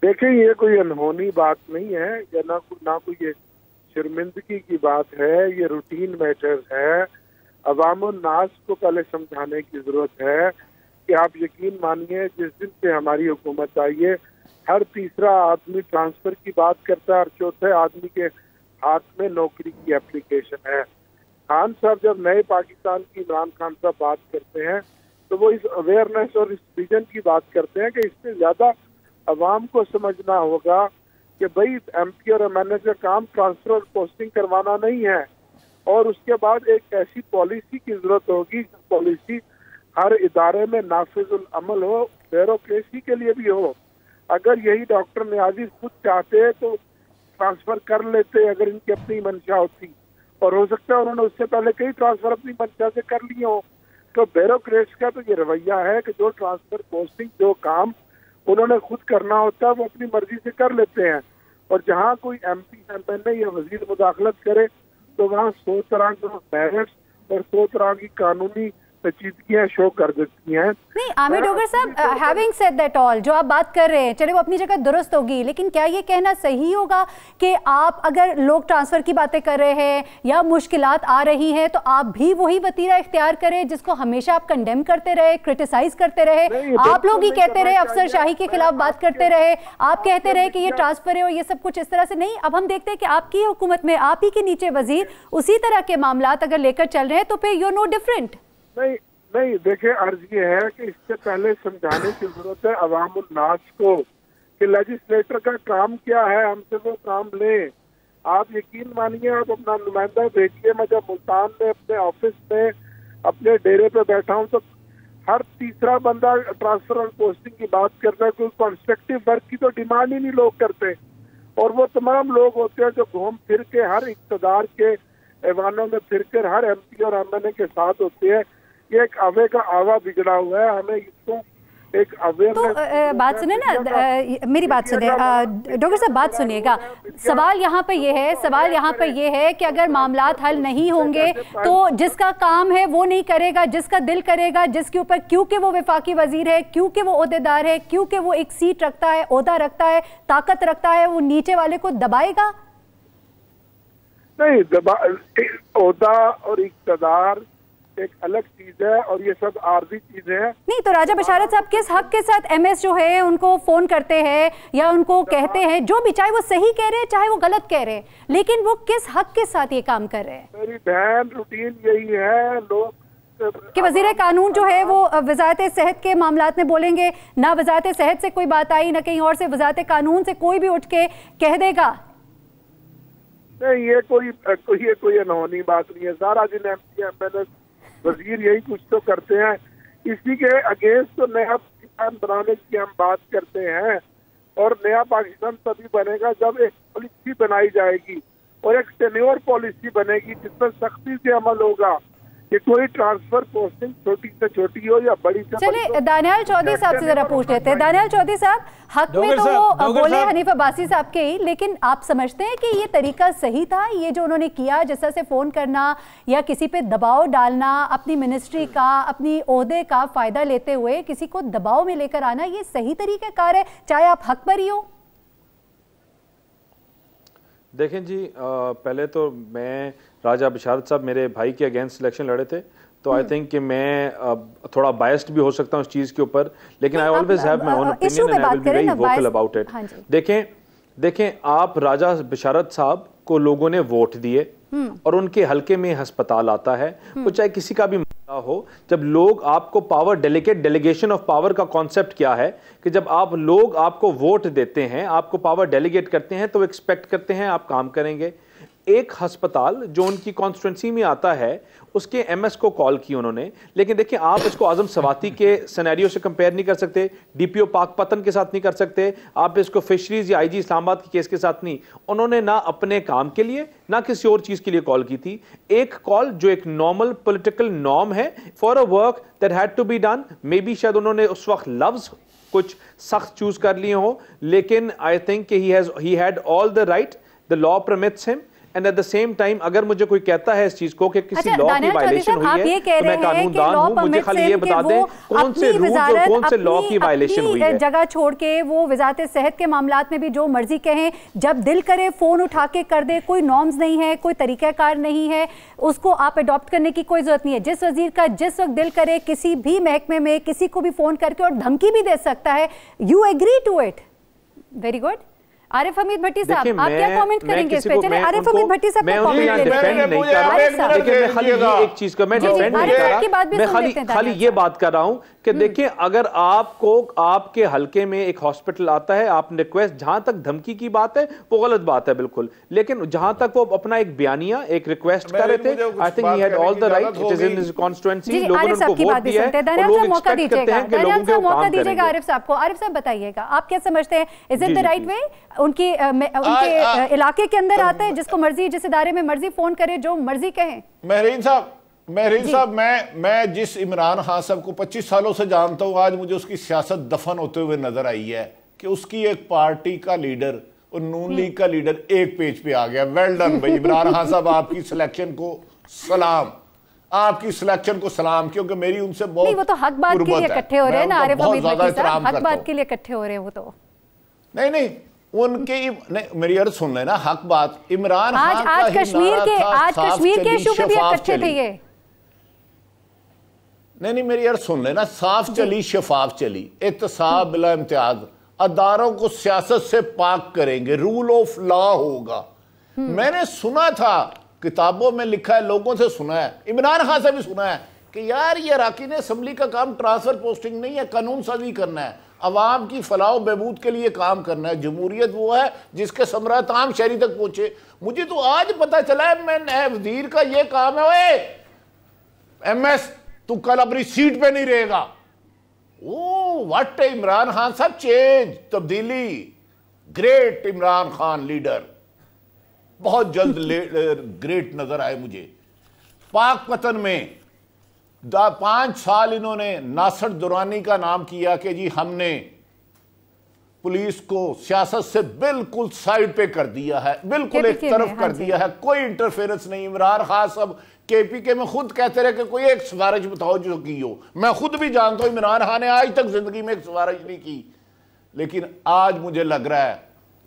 देखिए, ये कोई अनहोनी बात नहीं है, या ना कोई ये शर्मिंदगी की बात है, ये रूटीन मैटर्स है। अवामुन नास को पहले समझाने की जरूरत है कि आप यकीन मानिए, जिस दिन से हमारी हुकूमत आई है, हर तीसरा आदमी ट्रांसफर की बात करता है और चौथे आदमी के हाथ में नौकरी की एप्लीकेशन है। खान साहब जब नए पाकिस्तान की इमरान खान साहब बात करते हैं तो वो इस अवेयरनेस और इस विजन की बात करते हैं कि इससे ज्यादा अवाम को समझना होगा कि भाई MP और MNA का काम ट्रांसफर और पोस्टिंग करवाना नहीं है, और उसके बाद एक ऐसी पॉलिसी की जरूरत होगी, पॉलिसी हर इदारे में नाफिजुल अमल हो, ब्यूरोक्रेसी के लिए भी हो। अगर यही डॉक्टर नियाज़ी खुद चाहते तो ट्रांसफर कर लेते, अगर इनकी अपनी मंशा होती, और हो सकता है उन्होंने उससे पहले कई ट्रांसफर अपनी मंशा से कर लिए हो। तो ब्यूरोक्रेट्स का तो ये रवैया है कि जो ट्रांसफर पोस्टिंग जो काम उन्होंने खुद करना होता है वो अपनी मर्जी से कर लेते हैं। और जहाँ कोई MP MNA या वजीर मुदाखलत करे तो वहाँ 100 तरह के मेरिट्स और 100 तरह की कानूनी पेचीदगियां शो कर देती हैं। नहीं आमिर डोगर साहब, हैविंग सेड दैट ऑल, जो आप बात कर रहे हैं चले वो अपनी जगह दुरुस्त होगी, लेकिन क्या ये कहना सही होगा कि आप अगर लोग ट्रांसफर की बातें कर रहे हैं या मुश्किलात आ रही हैं तो आप भी वही वतीरा इख्तियार करें जिसको हमेशा आप कंडेम करते रहे, क्रिटिसाइज करते रहे? आप लोग ही कहते रहे अफसरशाही के खिलाफ बात करते रहे, आप कहते रहे कि ये ट्रांसफर है और ये सब कुछ इस तरह से नहीं। अब हम देखते हैं कि आपकी हुकूमत में आप ही के नीचे वजीर उसी तरह के मामलात अगर लेकर चल रहे हैं तो फिर यू नो डिफरेंट। नहीं देखिए, अर्ज ये है कि इससे पहले समझाने की जरूरत है अवाम उन्नास को कि लेजिस्लेटर का काम क्या है, हमसे वो काम लें। आप यकीन मानिए, आप अपना नुमाइंदा भेजिए। मैं जब मुल्तान में अपने ऑफिस में अपने डेरे पे बैठा हूँ तो हर तीसरा बंदा ट्रांसफर और पोस्टिंग की बात करता है। कोई कंस्ट्रक्टिव वर्क की तो डिमांड ही नहीं लोग करते, और वो तमाम लोग होते हैं जो घूम फिर के हर इक़्तिदार के ऐवानों में फिर कर हर MP और MNA के साथ होते हैं। ये एक अवे का आवा बिगड़ा हुआ है, हमें इसको एक अवे तो बात सुने ना, मेरी बात सुने डॉक्टर साहब, बात सुनिएगा। सवाल यहाँ पे ये है कि अगर मामलात हल नहीं होंगे तो जिसका काम है वो नहीं करेगा, जिसका दिल करेगा, जिसके ऊपर क्योंकि वो वफाकी वजीर है, क्योंकि वो ओहदेदार है, क्योंकि वो एक सीट रखता है, ओहदा रखता है, ताकत रखता है, वो नीचे वाले को दबाएगा? नहीं, ओहदा और इक़्तिदार एक अलग चीज है और ये सब आर्जी चीजें हैं। नहीं तो राजा बशारत साहब किस हक के साथ MS जो है उनको फोन करते हैं या उनको कहते हैं, जो भी, चाहे वो सही कह रहे हैं चाहे वो गलत कह रहे हैं, लेकिन वो किस हक के साथ ये काम कर रहे हैं? मेरी बहन, रूटीन यही है लोग कि वजीर कानून जो है वो वजारत सेहत के मामलात में बोलेंगे, ना वजारत सेहत से कोई बात आई ना कहीं और से, वजारत कानून से कोई भी उठ के कह देगा। नहीं, ये कोई अनहोनी बात नहीं है। सारा दिन MP MNA वजीर यही कुछ तो करते हैं। इसी के अगेंस्ट तो नया पाकिस्तान बनाने की हम बात करते हैं, और नया पाकिस्तान तभी बनेगा जब एक पॉलिसी बनाई जाएगी और एक टेन्योर पॉलिसी बनेगी जिसमें सख्ती से अमल होगा कि कोई ट्रांसफर पोस्टिंग छोटी से छोटी हो या बड़ी से। चलिए दानियाल चौधरी साहब से जरा पूछ लेते हैं। दानियाल चौधरी साहब, हक में तो वो बोले हनीफ अब्बासी साहब के ही, लेकिन आप समझते हैं कि ये तरीका सही था, ये जो उन्होंने किया, जिस तरह से फोन करना या किसी पे दबाव डालना, अपनी मिनिस्ट्री का, अपनी ओहदे का फायदा लेते हुए किसी को दबाव में लेकर आना, ये सही तरीक़ाकार है, चाहे आप हक पर ही हो? देखें जी, पहले तो मैं राजा बशारत साहब मेरे भाई के अगेंस्ट इलेक्शन लड़े थे, तो आई थिंक कि मैं थोड़ा बायस्ड भी हो सकता हूँ इस चीज़ के ऊपर, लेकिन I always have my own opinion and I will be very vocal about it. देखें आप, राजा बशारत साहब को लोगों ने वोट दिए और उनके हलके में अस्पताल आता है, वो चाहे किसी का भी मसला हो। जब लोग आपको पावर डेलीगेशन ऑफ पावर का कॉन्सेप्ट क्या है कि जब आप लोग आपको वोट देते हैं, आपको पावर डेलीगेट करते हैं, तो एक्सपेक्ट करते हैं आप काम करेंगे। एक अस्पताल जो उनकी कॉन्स्टिट्यूंसी में आता है उसके MS को कॉल की उन्होंने, लेकिन देखिए आप इसको आजम सवाती के सिनेरियो से कंपेयर नहीं कर सकते, DPO पाकपतन के साथ नहीं कर सकते, आप इसको फिशरीज या IG इस्लामाबाद के केस के साथ नहीं। उन्होंने ना अपने काम के लिए ना किसी और चीज के लिए कॉल की थी, एक कॉल जो एक नॉर्मल पॉलिटिकल नॉर्म है for a work that had to be done. Maybe शायद उन्होंने उस वक्त लफ्ज कुछ सख्त चूज कर लिए हो, लेकिन I think he had all the right, the law permits him, and at the same time अगर मुझे कोई कहता है इस चीज को कि किसी लॉ की वायलेशन हुई है तो मैं कानूनदान हूं, मुझे खाली ये बता दें कौन से रूल्स और कौन से लॉ की वायलेशन हुई है। जगह छोड़ के वो वजारत सेहत के मामलात में भी जो मर्जी कहें, जब दिल करे फोन उठा के कर दे, कोई नॉर्म्स नहीं है, कोई तरीकाकार नहीं है, उसको आप अडॉप्ट करने की कोई जरूरत नहीं है। जिस वजीर का जिस वक्त दिल करे किसी भी महकमे में किसी को भी फोन करके और धमकी भी दे सकता है। You agree to it? Very good. Arif Hameed Bhatti sahab, आप क्या कमेंट करेंगे इस पे? चलिए आरिफ हमीद भट्टी साहब को कमेंट लेते हैं। देखिए मैं खाली ये एक चीज का मैं डिफेंड नहीं कर रहा, मैं खाली ये बात कर रहा हूं कि देखिए अगर आपको आपके हलके में एक हॉस्पिटल आता है, आप रिक्वेस्ट, जहां तक धमकी की बात है वो गलत बात है बिल्कुल, लेकिन जहां तक वो अपना एक बयानिया एक रिक्वेस्ट कर रहे थे, I think he had all the right, it is in his constituency, लोगों ने उनको वोट दिया है और लोग एक्सपेक्ट करते हैं कि लोगों को काम करेंगे। आरिफ साहब को, आरिफ साहब बताइएगा आप क्या समझते हैं, is it the right way? उनके इलाके के अंदर आता है, जिसको मर्जी जिस इदारे में मर्जी फोन करे, जो मर्जी कहे। महरीन साहब, मैं जिस इमरान खान साहब को 25 सालों से जानता हूं, आज मुझे उसकी सियासत दफन होते हुए नजर आई है कि उसकी एक पार्टी का लीडर और नून लीग का लीडर एक पेज पे आ गया। वेल डन भाई इमरान खान साहब, आपकी सिलेक्शन को सलाम, आपकी सिलेक्शन को सलाम, क्योंकि मेरी उनसे बहुत नहीं, वो तो हक बात के लिए इकट्ठे हो रहे हैं ना आरिफ हमीद वकील साहब, हक बात के लिए इकट्ठे हो रहे हैं वो तो। नहीं उनके नहीं, मेरी अर्ज सुन लेना, हक बात इमरान खान आज कश्मीर के इशू पे भी इकट्ठे थे ये। नहीं मेरी अर्ज सुन लेना, साफ चली शफाफ चली, एहतसाब बिला इम्तियाज, अदारों को सियासत से पाक करेंगे, रूल ऑफ लॉ होगा। मैंने सुना था, किताबों में लिखा है, लोगों से सुना है, इमरान खान से भी सुना है कि यार ये अराकीन असम्बली का काम ट्रांसफर पोस्टिंग नहीं है, कानून साजी करना है, अवाम की फलाह बहबूद के लिए काम करना है। जमहूरियत वो है जिसके समरात आम शहरी तक पहुंचे। मुझे तो आज पता चला है मैं नए वजीर का ये काम है, ओए MS तू कल अपनी सीट पे नहीं रहेगा। ओ व्हाट इमरान खान साहब, चेंज, तब्दीली, ग्रेट इमरान खान लीडर, बहुत जल्द ग्रेट नजर आए मुझे। पाक पतन में 5 साल इन्होंने नासर दुरानी का नाम किया कि जी हमने पुलिस को सियासत से बिल्कुल साइड पे कर दिया है, बिल्कुल एक तरफ कर दिया है, कोई इंटरफेरेंस नहीं। इमरान खान साहब KPK में खुद कहते रहे कि कोई एक सिफारिश बताओ जो की हो। मैं खुद भी जानता हूं इमरान खान ने आज तक जिंदगी में एक सिफारिश नहीं की, लेकिन आज मुझे लग रहा है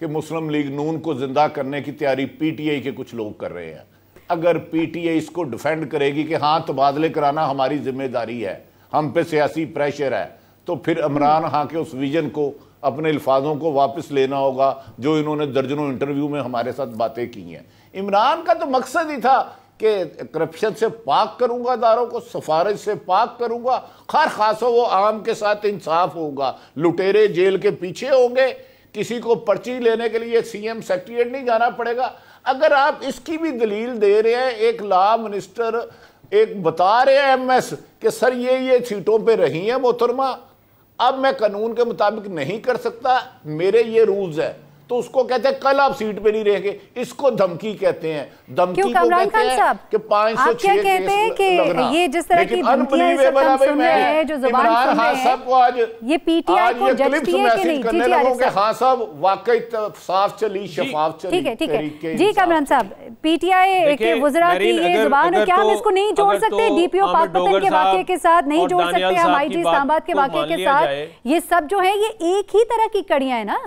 कि मुस्लिम लीग नून को जिंदा करने की तैयारी PTI के कुछ लोग कर रहे हैं। अगर PTI इसको डिफेंड करेगी कि हाँ तबादले कराना हमारी जिम्मेदारी है, हम पे सियासी प्रेशर है, तो फिर इमरान खान के उस विजन को, अपने अल्फाजों को वापस लेना होगा जो इन्होंने दर्जनों इंटरव्यू में हमारे साथ बातें की हैं। इमरान का तो मकसद ही था कि करप्शन से पाक करूंगा अदारों को, सिफारिश से पाक करूंगा, खैर खासा वो आम के साथ इंसाफ होगा, लुटेरे जेल के पीछे होंगे, किसी को पर्ची लेने के लिए CM सेक्रेटरीट नहीं जाना पड़ेगा। अगर आप इसकी भी दलील दे रहे हैं, एक लॉ मिनिस्टर एक बता रहे हैं MS कि सर ये सीटों पे रही है मोहतरमा, अब मैं कानून के मुताबिक नहीं कर सकता, मेरे ये रूल्स है, तो उसको कहते हैं कल आप सीट पे नहीं रहेंगे। इसको धमकी कहते हैं। धमकी को कहते हैं कि 506 केस लगना। ये जिस तरह की धमकियां इस वक्त हम सुन रहे हैं, जो जुबान सुन रहे हैं, को आज ये PTI को जजती है कि नहीं? करने लगों कि हाँ साहब वाकई साफ चली, शफाफ चली। ठीक है जी कामरान साहब, PTI के वुज़रा की ये जुबान है, क्या हम इसको नहीं जोड़ सकते DPO पाकपतन के वाकये के साथ, नहीं जोड़ सकते हम IG इस्लामाबाद के वाकये के साथ? ये सब जो है ये एक ही तरह की कड़ियां है ना?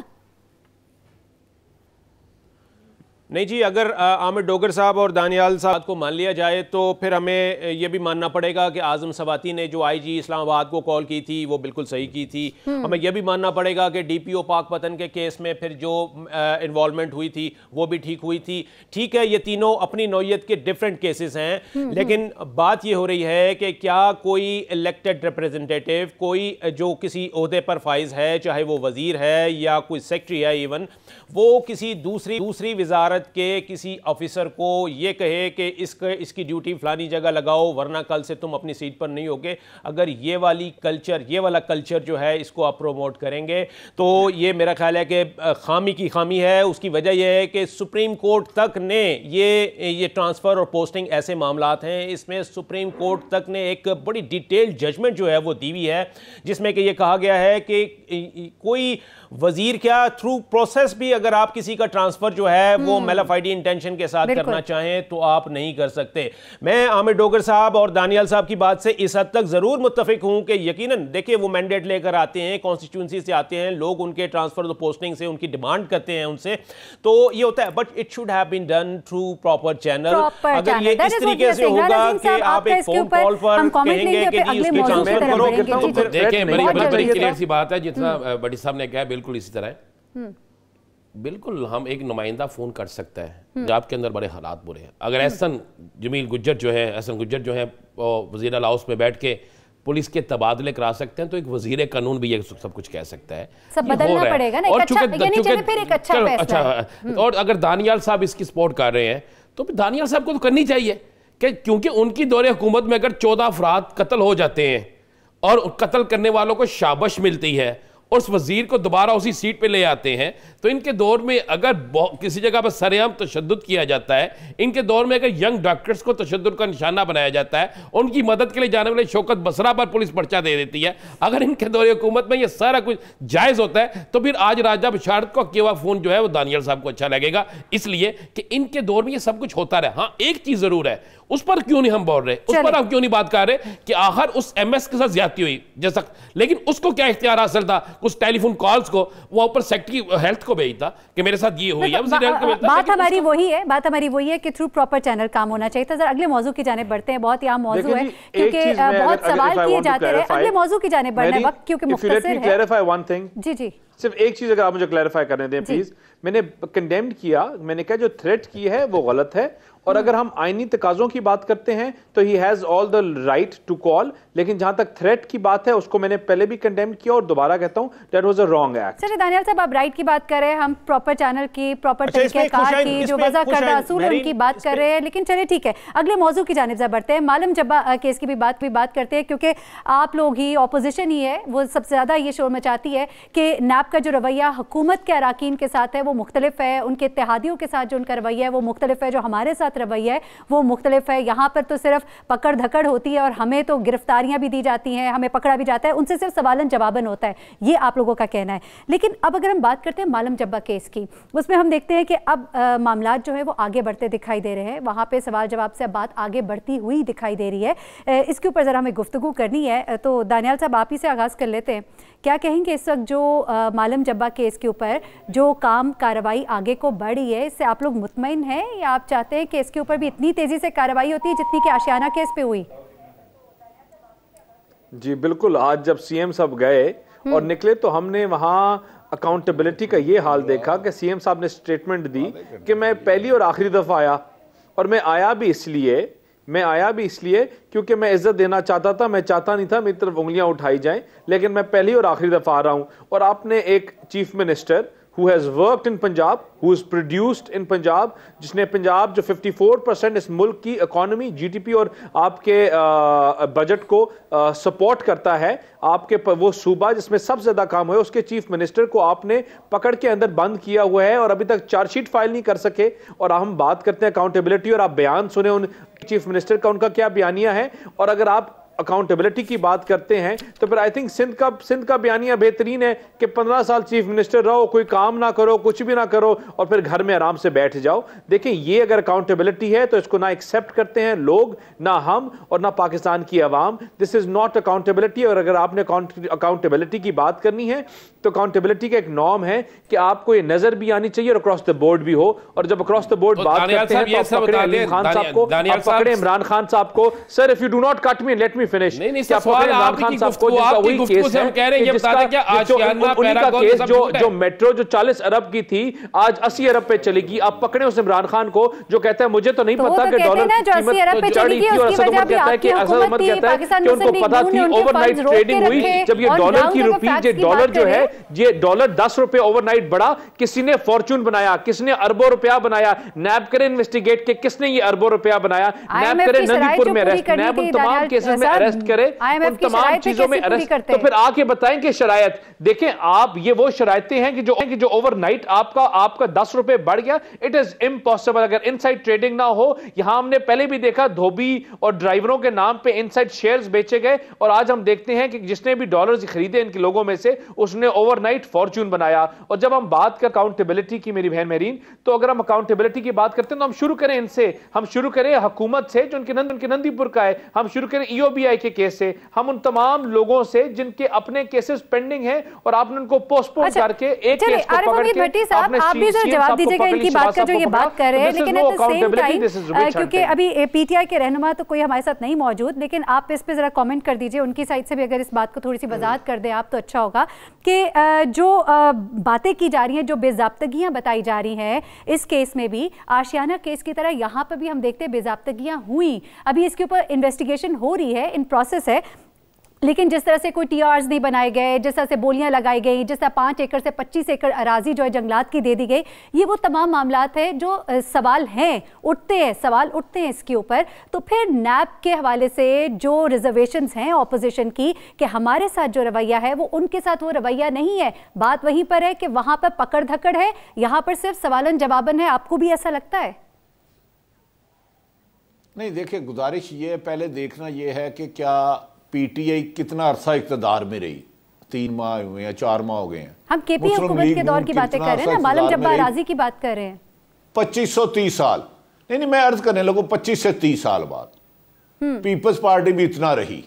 नहीं जी, अगर आमिर डोगर साहब और दानियाल साहब को मान लिया जाए तो फिर हमें यह भी मानना पड़ेगा कि आजम सवाती ने जो IG इस्लामाबाद को कॉल की थी वो बिल्कुल सही की थी। हमें यह भी मानना पड़ेगा कि DPO पाकपतन के केस में फिर जो इन्वॉल्वमेंट हुई थी वो भी ठीक हुई थी। ठीक है, ये तीनों अपनी नौयत के डिफरेंट केसेस हैं, लेकिन बात ये हो रही है कि क्या कोई इलेक्टेड रिप्रेजेंटेटिव, कोई जो किसी ओहदे पर फाइज है, चाहे वो वजीर है या कोई सेक्रेटरी है, इवन वो किसी दूसरी वजारत के किसी ऑफिसर को ये कहे कि इसकी ड्यूटी फलानी जगह लगाओ वरना कल से तुम अपनी सीट पर नहीं होगे, अगर ये वाला कल्चर जो है इसको आप प्रोमोट करेंगे तो ये मेरा ख्याल है कि खामी की खामी है। उसकी वजह यह है कि सुप्रीम कोर्ट तक ने ये ट्रांसफ़र और पोस्टिंग ऐसे मामलात हैं, इसमें सुप्रीम कोर्ट तक ने एक बड़ी डिटेल्ड जजमेंट जो है वो दी हुई है, जिसमें कि ये कहा गया है कि कोई वजीर क्या थ्रू प्रोसेस भी अगर आप किसी का ट्रांसफर जो है वो मेलाफाइडी इंटेंशन के साथ करना चाहें तो आप नहीं कर सकते। मैं आमिर डोगर साहब और दानियाल साहब की बात से इस हद तक जरूर मुत्तफिक हूं कि यकीनन देखिए वो मैंडेट लेकर आते हैं, कॉन्स्टिट्यूंसी से आते हैं लोग, उनके ट्रांसफर और पोस्टिंग से उनकी डिमांड करते हैं उनसे, तो ये होता है, but it should have been done through proper channel. अगर ये इस तरीके से होगा कि आप एक फोन कॉल पर कहेंगे कि जी उसके ट्रांसफर करो, तो देखिए बड़ी क्लियर सी बात है, जितना बड़ी साहब ने कहा बिल्कुल इसी तरह है। बिल्कुल हम एक नुमाइंदा फोन कर सकता है, पंजाब के अंदर बड़े हालात बुरे हैं, अगर एहसन गुज्जर जो है वज़ीर आला हाउस में बैठ के पुलिस के तबादले करा सकते हैं तो एक वजीर कानून भी ये सब कुछ कह सकता है, सब बदलना पड़ेगा ना, एक अच्छा और अगर दानियाल साहब इसकी सपोर्ट कर रहे हैं तो दानियाल साहब को तो करनी चाहिए कि क्योंकि उनकी दौरे हुकूमत में अगर 14 अफराद कत्ल हो जाते हैं और कत्ल करने वालों को शाबाश मिलती है उस वजीर को दोबारा उसी सीट पे ले आते हैं, तो इनके दौर में अगर किसी जगह पर सरेआम तशद्दुद किया जाता है, इनके दौर में अगर यंग डॉक्टर्स को तशद्दुद का निशाना बनाया जाता है, उनकी मदद के लिए जाने वाले शौकत बसरा पर पुलिस पर्चा दे देती है, अगर इनके दौर हुकूमत में ये सारा कुछ जायज़ होता है, तो फिर आज राजा बशारत को किया हुआ फोन जो है वो दानियल साहब को अच्छा लगेगा, इसलिए कि इनके दौर में ये सब कुछ होता रहा। हाँ, एक चीज जरूर है, उस पर क्यों नहीं हम बोल रहे, उस पर हम क्यों नहीं बात कर रहे कि आखिर उस एमएस के साथ ज्यादती हुई जैसा, लेकिन उसको क्या इख्तियार हासिल था, कुछ टेलीफोन कॉल्स को वो ऊपर सेक्रेटरी हेल्थ को भेजता कि मेरे साथ ये हुई है। बात हमारी वही है, बात हमारी वही है कि थ्रू प्रॉपर चैनल काम होना चाहिए था। जरा अगले मौजू की जाने बढ़ते हैं, बहुत यहाँ मौजू है क्योंकि बहुत सवाल किए जाते रहे। अगले मौजू की जाने बढ़ना है, वक्त क्योंकि मुख्तसर है। जी जी, सिर्फ एक चीज अगर आप मुझे क्लैरिफाई करने दें प्लीज। मैंने कंडेम्ड किया, मैंने कहा जो थ्रेट की है वो गलत है, और अगर हम आईनी तकाजों की बात करते हैं तो he has all the right to call, लेकिन जहां तक थ्रेट की बात है उसको मैंने पहले भी कंडेम किया और दोबारा कहता हूं that was a wrong act. चलिए दानियल साहब, आप राइट की बात कर रहे हैं, हम प्रॉपर चैनल की, प्रॉपर तरीकेकार की, जो वजह करदा असूल है उनकी बात कर रहे हैं, लेकिन चलिए ठीक है, अगले मौजू की जानिब से बढ़ते हैं। मालम जब्बा केस की भी बात करते हैं, क्योंकि आप लोग ही, ऑपोजिशन ही है, वो सबसे ज्यादा ये शोर मचाती है कि नैब का जो रवैया हुकूमत के अराकीन के साथ है वो मुख्तलिफ है, उनके इत्तेहादियों के साथ जो उनका रवैया है वो मुख्तलिफ है, जो हमारे साथ रवैया है वो मुख्तलिफ है। यहाँ पर तो सिर्फ पकड़ धकड़ होती है और हमें तो गिरफ्तारियां भी दी जाती हैं, हमें पकड़ा भी जाता है, उनसे सिर्फ सवालन जवाबन होता है, ये आप लोगों का कहना है। लेकिन अब अगर हम बात करते हैं मालम जब्बा केस की, उसमें हम देखते हैं कि अब मामलात जो है वो आगे बढ़ते दिखाई दे रहे हैं, वहाँ पे सवाल जवाब से बात आगे बढ़ती हुई दिखाई दे रही है। इसके ऊपर ज़रा हमें गुफ्तगू करनी है, तो दानियल साहब आप ही से आगाज़ कर लेते हैं। क्या कहेंगे इस वक्त जो मालम जब्बा केस के ऊपर जो काम कार्रवाई आगे को बढ़ी है, इससे आप लोग मुतमईन हैं या आप चाहते हैं कि इसके ऊपर भी इतनी तेजी से कार्रवाई होती है जितनी कि आशियाना केस पे हुई? जी बिल्कुल, आज जब सीएम साहब गए और निकले तो हमने वहां अकाउंटेबिलिटी का ये हाल देखा कि सीएम साहब ने स्टेटमेंट दी कि मैं पहली और आखिरी दफा आया, और मैं आया भी इसलिए क्योंकि मैं इज्जत देना चाहता था, मैं चाहता नहीं था मेरी तरफ उंगलियां उठाई जाएं, लेकिन मैं पहली और आखिरी दफा आ रहा हूं। और आपने एक chief minister who has worked in Punjab, who is produced in Punjab, जिसने पंजाब जो 54% इस मुल्क की इकोनॉमी, जीडीपी और आपके बजट को सपोर्ट करता है, आपके वो सूबा जिसमें सबसे ज्यादा काम हुआ, उसके चीफ मिनिस्टर को आपने पकड़ के अंदर बंद किया हुआ है और अभी तक चार्जशीट फाइल नहीं कर सके। और हम बात करते हैं अकाउंटेबिलिटी, और आप बयान सुने उन चीफ मिनिस्टर का, उनका क्या बयानिया है। और अगर आप अकाउंटेबिलिटी की बात करते हैं तो फिर आई थिंक सिंध का बयानिया बेहतरीन है कि 15 साल चीफ मिनिस्टर रहो, कोई काम ना करो, कुछ भी ना करो, और फिर घर में आराम से बैठ जाओ। देखिए, ये अगर अकाउंटेबिलिटी है तो इसको ना एक्सेप्ट करते हैं लोग, ना हम और ना पाकिस्तान की आवाम। This is not accountability. और अगर आपने अकाउंटेबिलिटी की बात करनी है तो अकाउंटेबिलिटी का एक नॉर्म है कि आपको ये नजर भी आनी चाहिए और अक्रॉस द बोर्ड भी हो। और जब अक्रॉस द बोर्ड बात करते हैं तो आप पकड़े अलीम खान साहब को, आप पकड़े इमरान खान साहब को। Sir, if you do not cut me, let me finish. क्या सवाल आपकी गुफ्तगू, आपकी गुफ्तगू से हम कह रहे हैं, ये बता दें क्या आशियाना पैरागॉन केस जो मेट्रो जो 40 अरब की थी आज 80 अरब पे चलेगी। आप पकड़े उस इमरान खान को जो कहता है मुझे तो नहीं पता कि डॉलर की कीमत चढ़ी थी, और असद उमर कहता है कि उनको पता थी ओवरनाइट ट्रेडिंग हुई। जब ये डॉलर की रुपी, ये डॉलर जो है, ये डॉलर 10 रुपए ओवरनाइट बढ़ा। किसी ने फॉर्चून बनाया, किसने अरबों रुपया बनाया, नैब करे इन्वेस्टिगेट के किसने ये अरबों रुपया बनाया, नैब करे नंदीपुर में अरेस्ट, नैब उन तमाम केसेस में अरेस्ट करे, उन तमाम चीजों में अरेस्ट। तो फिर आके बताएं कि शरायत देखें आप, ये वो शरायतें हैं कि जो ओवरनाइट आपका 10 रुपए बढ़ गया। इट इज इम्पॉसिबल अगर इनसाइड ट्रेडिंग ना हो। यहां हमने पहले भी देखा धोबी और ड्राइवरों के नाम पे इनसाइड शेयर्स बेचे गए, और आज हम देखते हैं कि जिसने भी डॉलर्स खरीदे इनके लोगों में से, उसने ओवरनाइट फॉर्चून बनाया। और जब हम बात कर अकाउंटेबिलिटी की, मेरी बहन मेरीन, तो अगर हम अकाउंटेबिलिटी की बात करते हैं तो हम शुरू करें इनसे, हम शुरू करें हुकूमत से जो उनके नंदीपुर का है, हम शुरू करें ईओबीआई के केस से, हम उन तमाम लोगों से जिनके अपने केसेस पेंडिंग हैं और आपने उनको पोस्टपोन करके एक केस को पकड़ के आपने आप भी जवाब दीजिएगा इनकी बात का जो ये बात कर रहे हैं। लेकिन एट द सेम टाइम, क्योंकि अभी पीटीआई के रहनुमा तो कोई हमारे साथ नहीं मौजूद, लेकिन आप इस पे जरा कमेंट कर दीजिए, उनकी साइड से भी अगर इस बात को थोड़ी सी वजाहत कर दें आप तो अच्छा होगा कि जो बातें की जा रही हैं, जो बेज़ाब्तगियां बताई जा रही हैं इस केस में भी, आशियाना केस की तरह यहाँ पर भी हम देखते हैं बेज़ाब्तगियां हुई। अभी इसके ऊपर इन्वेस्टिगेशन हो रही है, इन प्रोसेस है। लेकिन जिस तरह से कोई टीआरस नहीं बनाए गए, जिस तरह से बोलियां लगाई गई, जिस तरह 5 एकड़ से 25 एकड़ अराजी जो है जंगलात की दे दी गई, ये वो तमाम मामलात है जो सवाल उठते हैं इसके ऊपर। तो फिर नैब के हवाले से जो रिजर्वेशंस हैं ऑपोजिशन की कि हमारे साथ जो रवैया है वो उनके साथ वो रवैया नहीं है, बात वहीं पर है कि वहां पर पकड़ धकड़ है, यहाँ पर सिर्फ सवालन जवाबन है। आपको भी ऐसा लगता है? नहीं, देखिए, गुजारिश ये पहले देखना ये है कि क्या पीटीआई कितना अरसा इकतदार में रही। 3 माह हुए हैं, 4 माह हो गए हैं। हम केपी हुकूमत के दौर की बातें कर रहे हैं ना, मालूम जब्बार राजी की बात कर रहे हैं। 2530 साल नहीं, मैं अर्ज करने लगूं 25 से 30 साल बाद पीपल्स पार्टी भी इतना रही।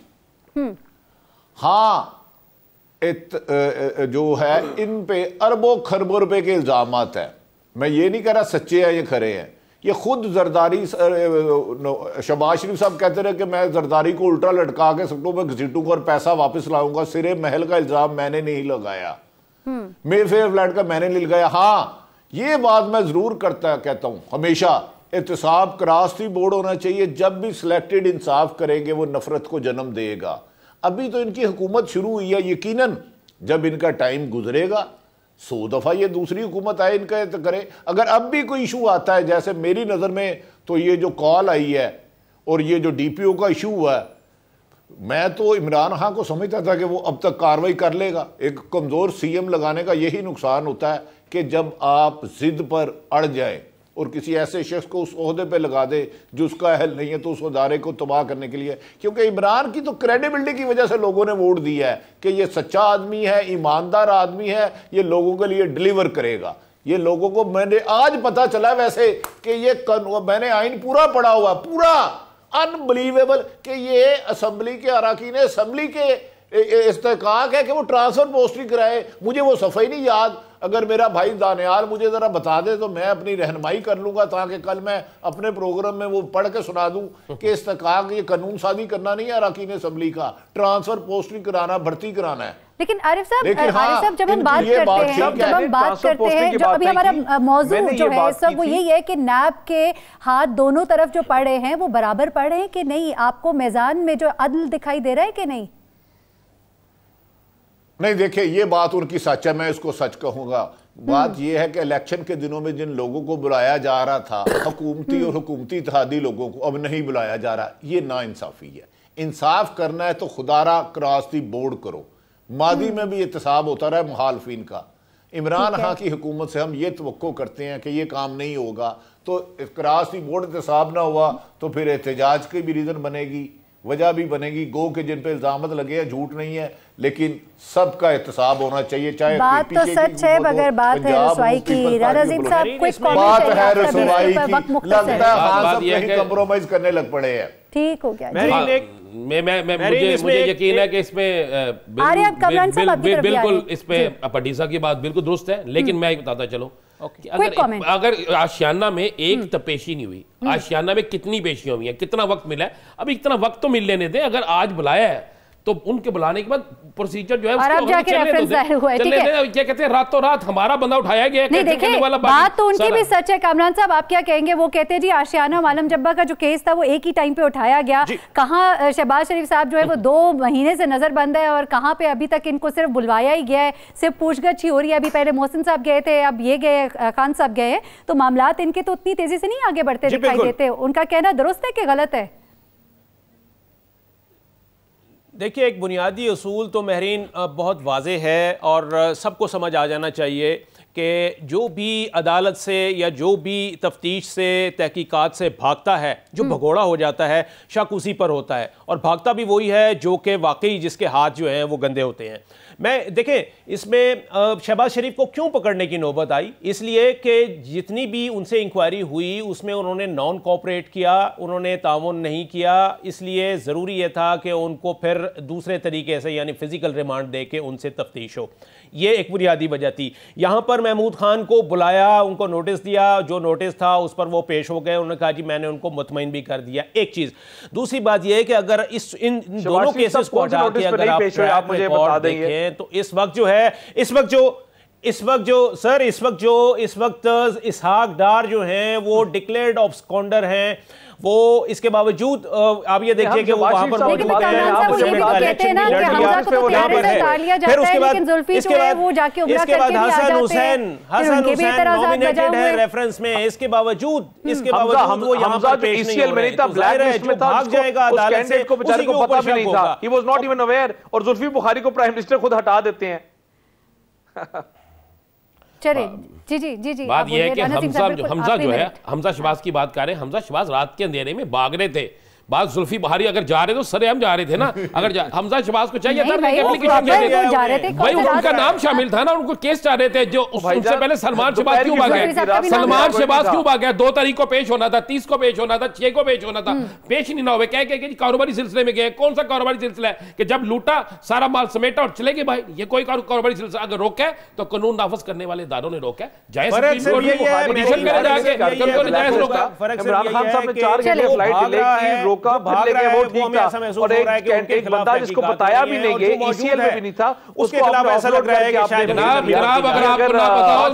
हाँ, जो है इन पे अरबों खरबों रुपए के इल्जाम है। मैं ये नहीं कह रहा सच्चे हैं ये खरे हैं, ये खुद जरदारी शहबाज शरीफ साहब कहते रहे कि मैं जरदारी को उल्टा लटका के सकटों में घसीटूंगा और पैसा वापस लाऊंगा। सिरे महल का इल्जाम मैंने नहीं लगाया, मेफेयर फ्लैट का मैंने नहीं लगाया। हाँ, ये बात मैं जरूर कहता हूं हमेशा, एहतसाब करास्ती बोर्ड होना चाहिए। जब भी सिलेक्टेड इंसाफ करेंगे वो नफरत को जन्म देगा। अभी तो इनकी हुकूमत शुरू हुई है, यकीनन जब इनका टाइम गुजरेगा 100 दफा ये दूसरी हुकूमत आए इनका तो करे। अगर अब भी कोई इशू आता है, जैसे मेरी नज़र में तो ये जो कॉल आई है और ये जो डीपीओ का इशू हुआ है, मैं तो इमरान खान को समझता था कि वो अब तक कार्रवाई कर लेगा। एक कमज़ोर सीएम लगाने का यही नुकसान होता है कि जब आप जिद पर अड़ जाए और किसी ऐसे शख्स को उस ओहदे पे लगा दे जो उसका अहल नहीं है, तो उस अदारे को तबाह करने के लिए। क्योंकि इमरान की तो क्रेडिबिलिटी की वजह से लोगों ने वोट दिया है कि ये सच्चा आदमी है, ईमानदार आदमी है, ये लोगों के लिए डिलीवर करेगा। ये लोगों को मैंने आज पता चला वैसे कि ये मैंने आइन पूरा पढ़ा हुआ, पूरा अनबिलीवेबल कि ये असम्बली के अराकीन असम्बली के इस्तेकाक है कि वो ट्रांसफर पोस्टिंग कराए। मुझे वो सफ़ा ही नहीं याद। अगर मेरा भाई दानियाल मुझे ज़रा बता दे तो मैं अपनी रहनुमाई कर लूँगा, ताकि कल मैं अपने प्रोग्राम में वो पढ़ के सुना दूँ कि इस्तेकाक ये कानून साजी करना नहीं है अराकीन असम्बली का, ट्रांसफर पोस्टिंग कराना, भर्ती कराना है। लेकिन आरिफ साहब जब हम बात करते हैं जो अभी हमारा मौजू जो है सब वो यही है कि नैब के हाथ दोनों तरफ जो पड़ रहे हैं वो बराबर पड़ रहे हैं कि नहीं? आपको मैदान में जो अदल दिखाई दे रहा है कि नहीं? नहीं, देखिए, ये बात उनकी सच है, मैं इसको सच कहूंगा। बात यह है कि इलेक्शन के दिनों में जिन लोगों को बुलाया जा रहा था, हुकूमती और हुकूमती इत्तेहादी लोगों को अब नहीं बुलाया जा रहा, ये नाइंसाफी है। इंसाफ करना है तो खुदारा करास्ती बोर्ड करो। मादी में भी एहतसाब होता रहा मुखालफिन का। इमरान खान की हुकूमत से हम ये तवक्को करते हैं कि ये काम नहीं होगा, तो करास्ती बोर्ड एहतसाब ना हुआ तो फिर एहतजाज की भी रीज़न बनेगी, वजह भी बनेगी। गो के जिन पे इल्जामत लगे हैं झूठ नहीं है, लेकिन सबका एहतसाब होना चाहिए। चाहे बात तो सच है, मगर बात है रसवाई की। राजीव साहब बात है रसवाई की, लगता है कहीं कंप्रोमाइज करने लग पड़े हैं। ठीक हो गया। मुझे यकीन है कि इसमें बिल्कुल इसमें पटीसा की बात बिल्कुल दुरुस्त है, लेकिन मैं बताता चलूं अगर आशियाना में एक तपेशी नहीं हुई, आशियाना में कितनी पेशियां हुई हैं, कितना वक्त मिला है, अब इतना वक्त तो मिल लेने दे। अगर आज बुलाया है तो उनके बुलाने के बाद प्रोसीजर जो है उसको क्या कहते हैं, रातों रात हमारा बंदा उठाया गया। नहीं, देखिए, बात तो उनकी भी सच है। कामरान साहब, आप क्या कहेंगे? वो कहते हैं जी आशियाना मालम जब्बा का जो केस था वो एक ही टाइम पे उठाया गया। कहाँ शहबाज शरीफ साहब जो है वो 2 महीने से नजर बंद है, और कहाँ पे अभी तक इनको सिर्फ बुलवाया ही गया है, सिर्फ पूछगछ ही हो रही है। अभी पहले मोहसिन साहब गए थे, अब ये गए, खान साहब गए हैं, तो मामलात इनके तो उतनी तेजी से नहीं आगे बढ़ते दिखाई देते। उनका कहना दुरुस्त है कि गलत है? देखिए, एक बुनियादी असूल तो महरीन बहुत वाज़े है और सबको समझ आ जाना चाहिए कि जो भी अदालत से या जो भी तफ्तीश से, तहकीकात से भागता है, जो भगोड़ा हो जाता है, शक उसी पर होता है। और भागता भी वही है जो कि वाकई जिसके हाथ जो हैं वो गंदे होते हैं। मैं देखें, इसमें शहबाज शरीफ को क्यों पकड़ने की नौबत आई? इसलिए कि जितनी भी उनसे इंक्वायरी हुई उसमें उन्होंने नॉन कोऑपरेट किया, उन्होंने ताउन नहीं किया। इसलिए ज़रूरी यह था कि उनको फिर दूसरे तरीके से यानी फ़िज़िकल रिमांड दे के उनसे तफ्तीश हो। ये एक बुनियादी वजह थी। यहाँ पर महमूद खान को बुलाया, उनको नोटिस दिया, जो नोटिस था उस पर वो पेश हो गए। उन्होंने कहा जी मैंने उनको मुतमईन भी कर दिया। एक चीज़। दूसरी बात यह है कि अगर इन दोनों केसेस को हटा के अगर आप मुझे बता देंगे तो इस वक्त जो इस वक्त इसहाक डार जो हैं वो डिक्लेयर्ड ऑब्सकॉन्डर हैं, वो इसके बावजूद आप ये देखिए कि वो वहां पर मौजूद हैं, इलेक्शन भी लड़ लिया, फिर उसके बाद हसन हुसैन नॉमिनेटेड है रेफरेंस में, इसके बावजूद वो यहां पर पेश नहीं हो रहे, जाहिर है जो भाग जाएगा अदालत से उसी के ऊपर शक होगा। He was not even aware, और जुल्फी बुखारी को प्राइम मिनिस्टर खुद हटा देते हैं। चलिए जी बात यह है कि हमजा शहबाज की बात करें। हमजा शहबाज रात के अंधेरे में भाग रहे थे, बात जुल्फी बुखारी अगर जा रहे तो सरेआम जा रहे थे ना। अगर हमजा शहबाज को चाहिए था भाई, उनका नाम शामिल था ना, उनको केस चाह रहे थे। जो उससे पहले सलमान शहबाज क्यों भाग गए? सलमान शहबाज क्यों भाग गया? 2 तारीख को पेश होना था, 30 को पेश होना था, 6 को पेश होना था, पेश नहीं ना हुए। क्या कारोबारी सिलसिले में गए? कौन सा कारोबारी सिलसिला है कि जब लूटा सारा माल समेटा और चले गए? भाई ये कोई कारोबारी सिलसिला अगर रोका है तो कानून नाफिज करने वाले इदारों ने रोका है। जायज इमरान खान साहब ने 4 घंटे फ्लाइट डिले की, रोका, फिर लेके वो ठीक था, और एक बंदा जिसको बताया भी नहीं गया, ईसीएल में भी नहीं था, उसको खिलाफ ऐसा लग रहा है कि जनाब अगर आपको ना बताओ,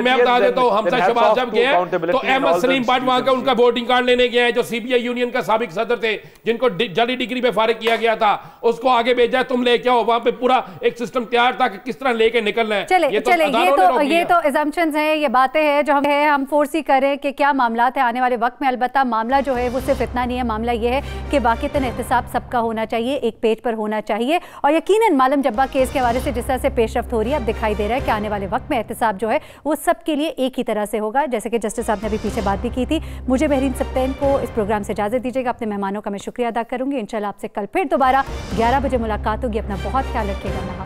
मैं बता देता हूं। हमजा शहबाज जब गए तो अहमद सलीम भट्ट वहां का उनका वोटिंग कार्ड लेने गया है, जो सीबीआई यूनियन का साबिक सदर थे, जिनको जाली डिग्री पे फारिग किया गया था, उसको आगे भेजा, तुम लेके आओ। वहां पे पूरा एक सिस्टम तैयार था कि किस तरह लेके निकलना है। ये तो assumptions हैं, ये बातें हैं जो हम फोर्सी करें कि क्या मामला है आने वाले वक्त में। अलबत्ता मामला जो है वो सिर्फ इतना नहीं है, मामला ये है कि वाक़ईतन एहतसाब सबका होना चाहिए, एक पेज पर होना चाहिए। और यकीनन मालम जब्बा केस के हवाले से जिस तरह से पेशरफ्त हो रही है, अब दिखाई दे रहा है कि आने वाले वक्त में एहतसाब जो है वो सबके लिए एक ही तरह से होगा, जैसे कि जस्टिस साहब ने अभी पीछे बात भी की थी। मुझे महरीन सब्तैन को इस प्रोग्राम से इजाज़त दीजिएगा। अपने मेहमानों का मैं शुक्रिया अदा करूँगी। इंशाल्लाह आपसे कल फिर दोबारा 11 बजे मुलाकात होगी। अपना बहुत ख्याल रखिएगा।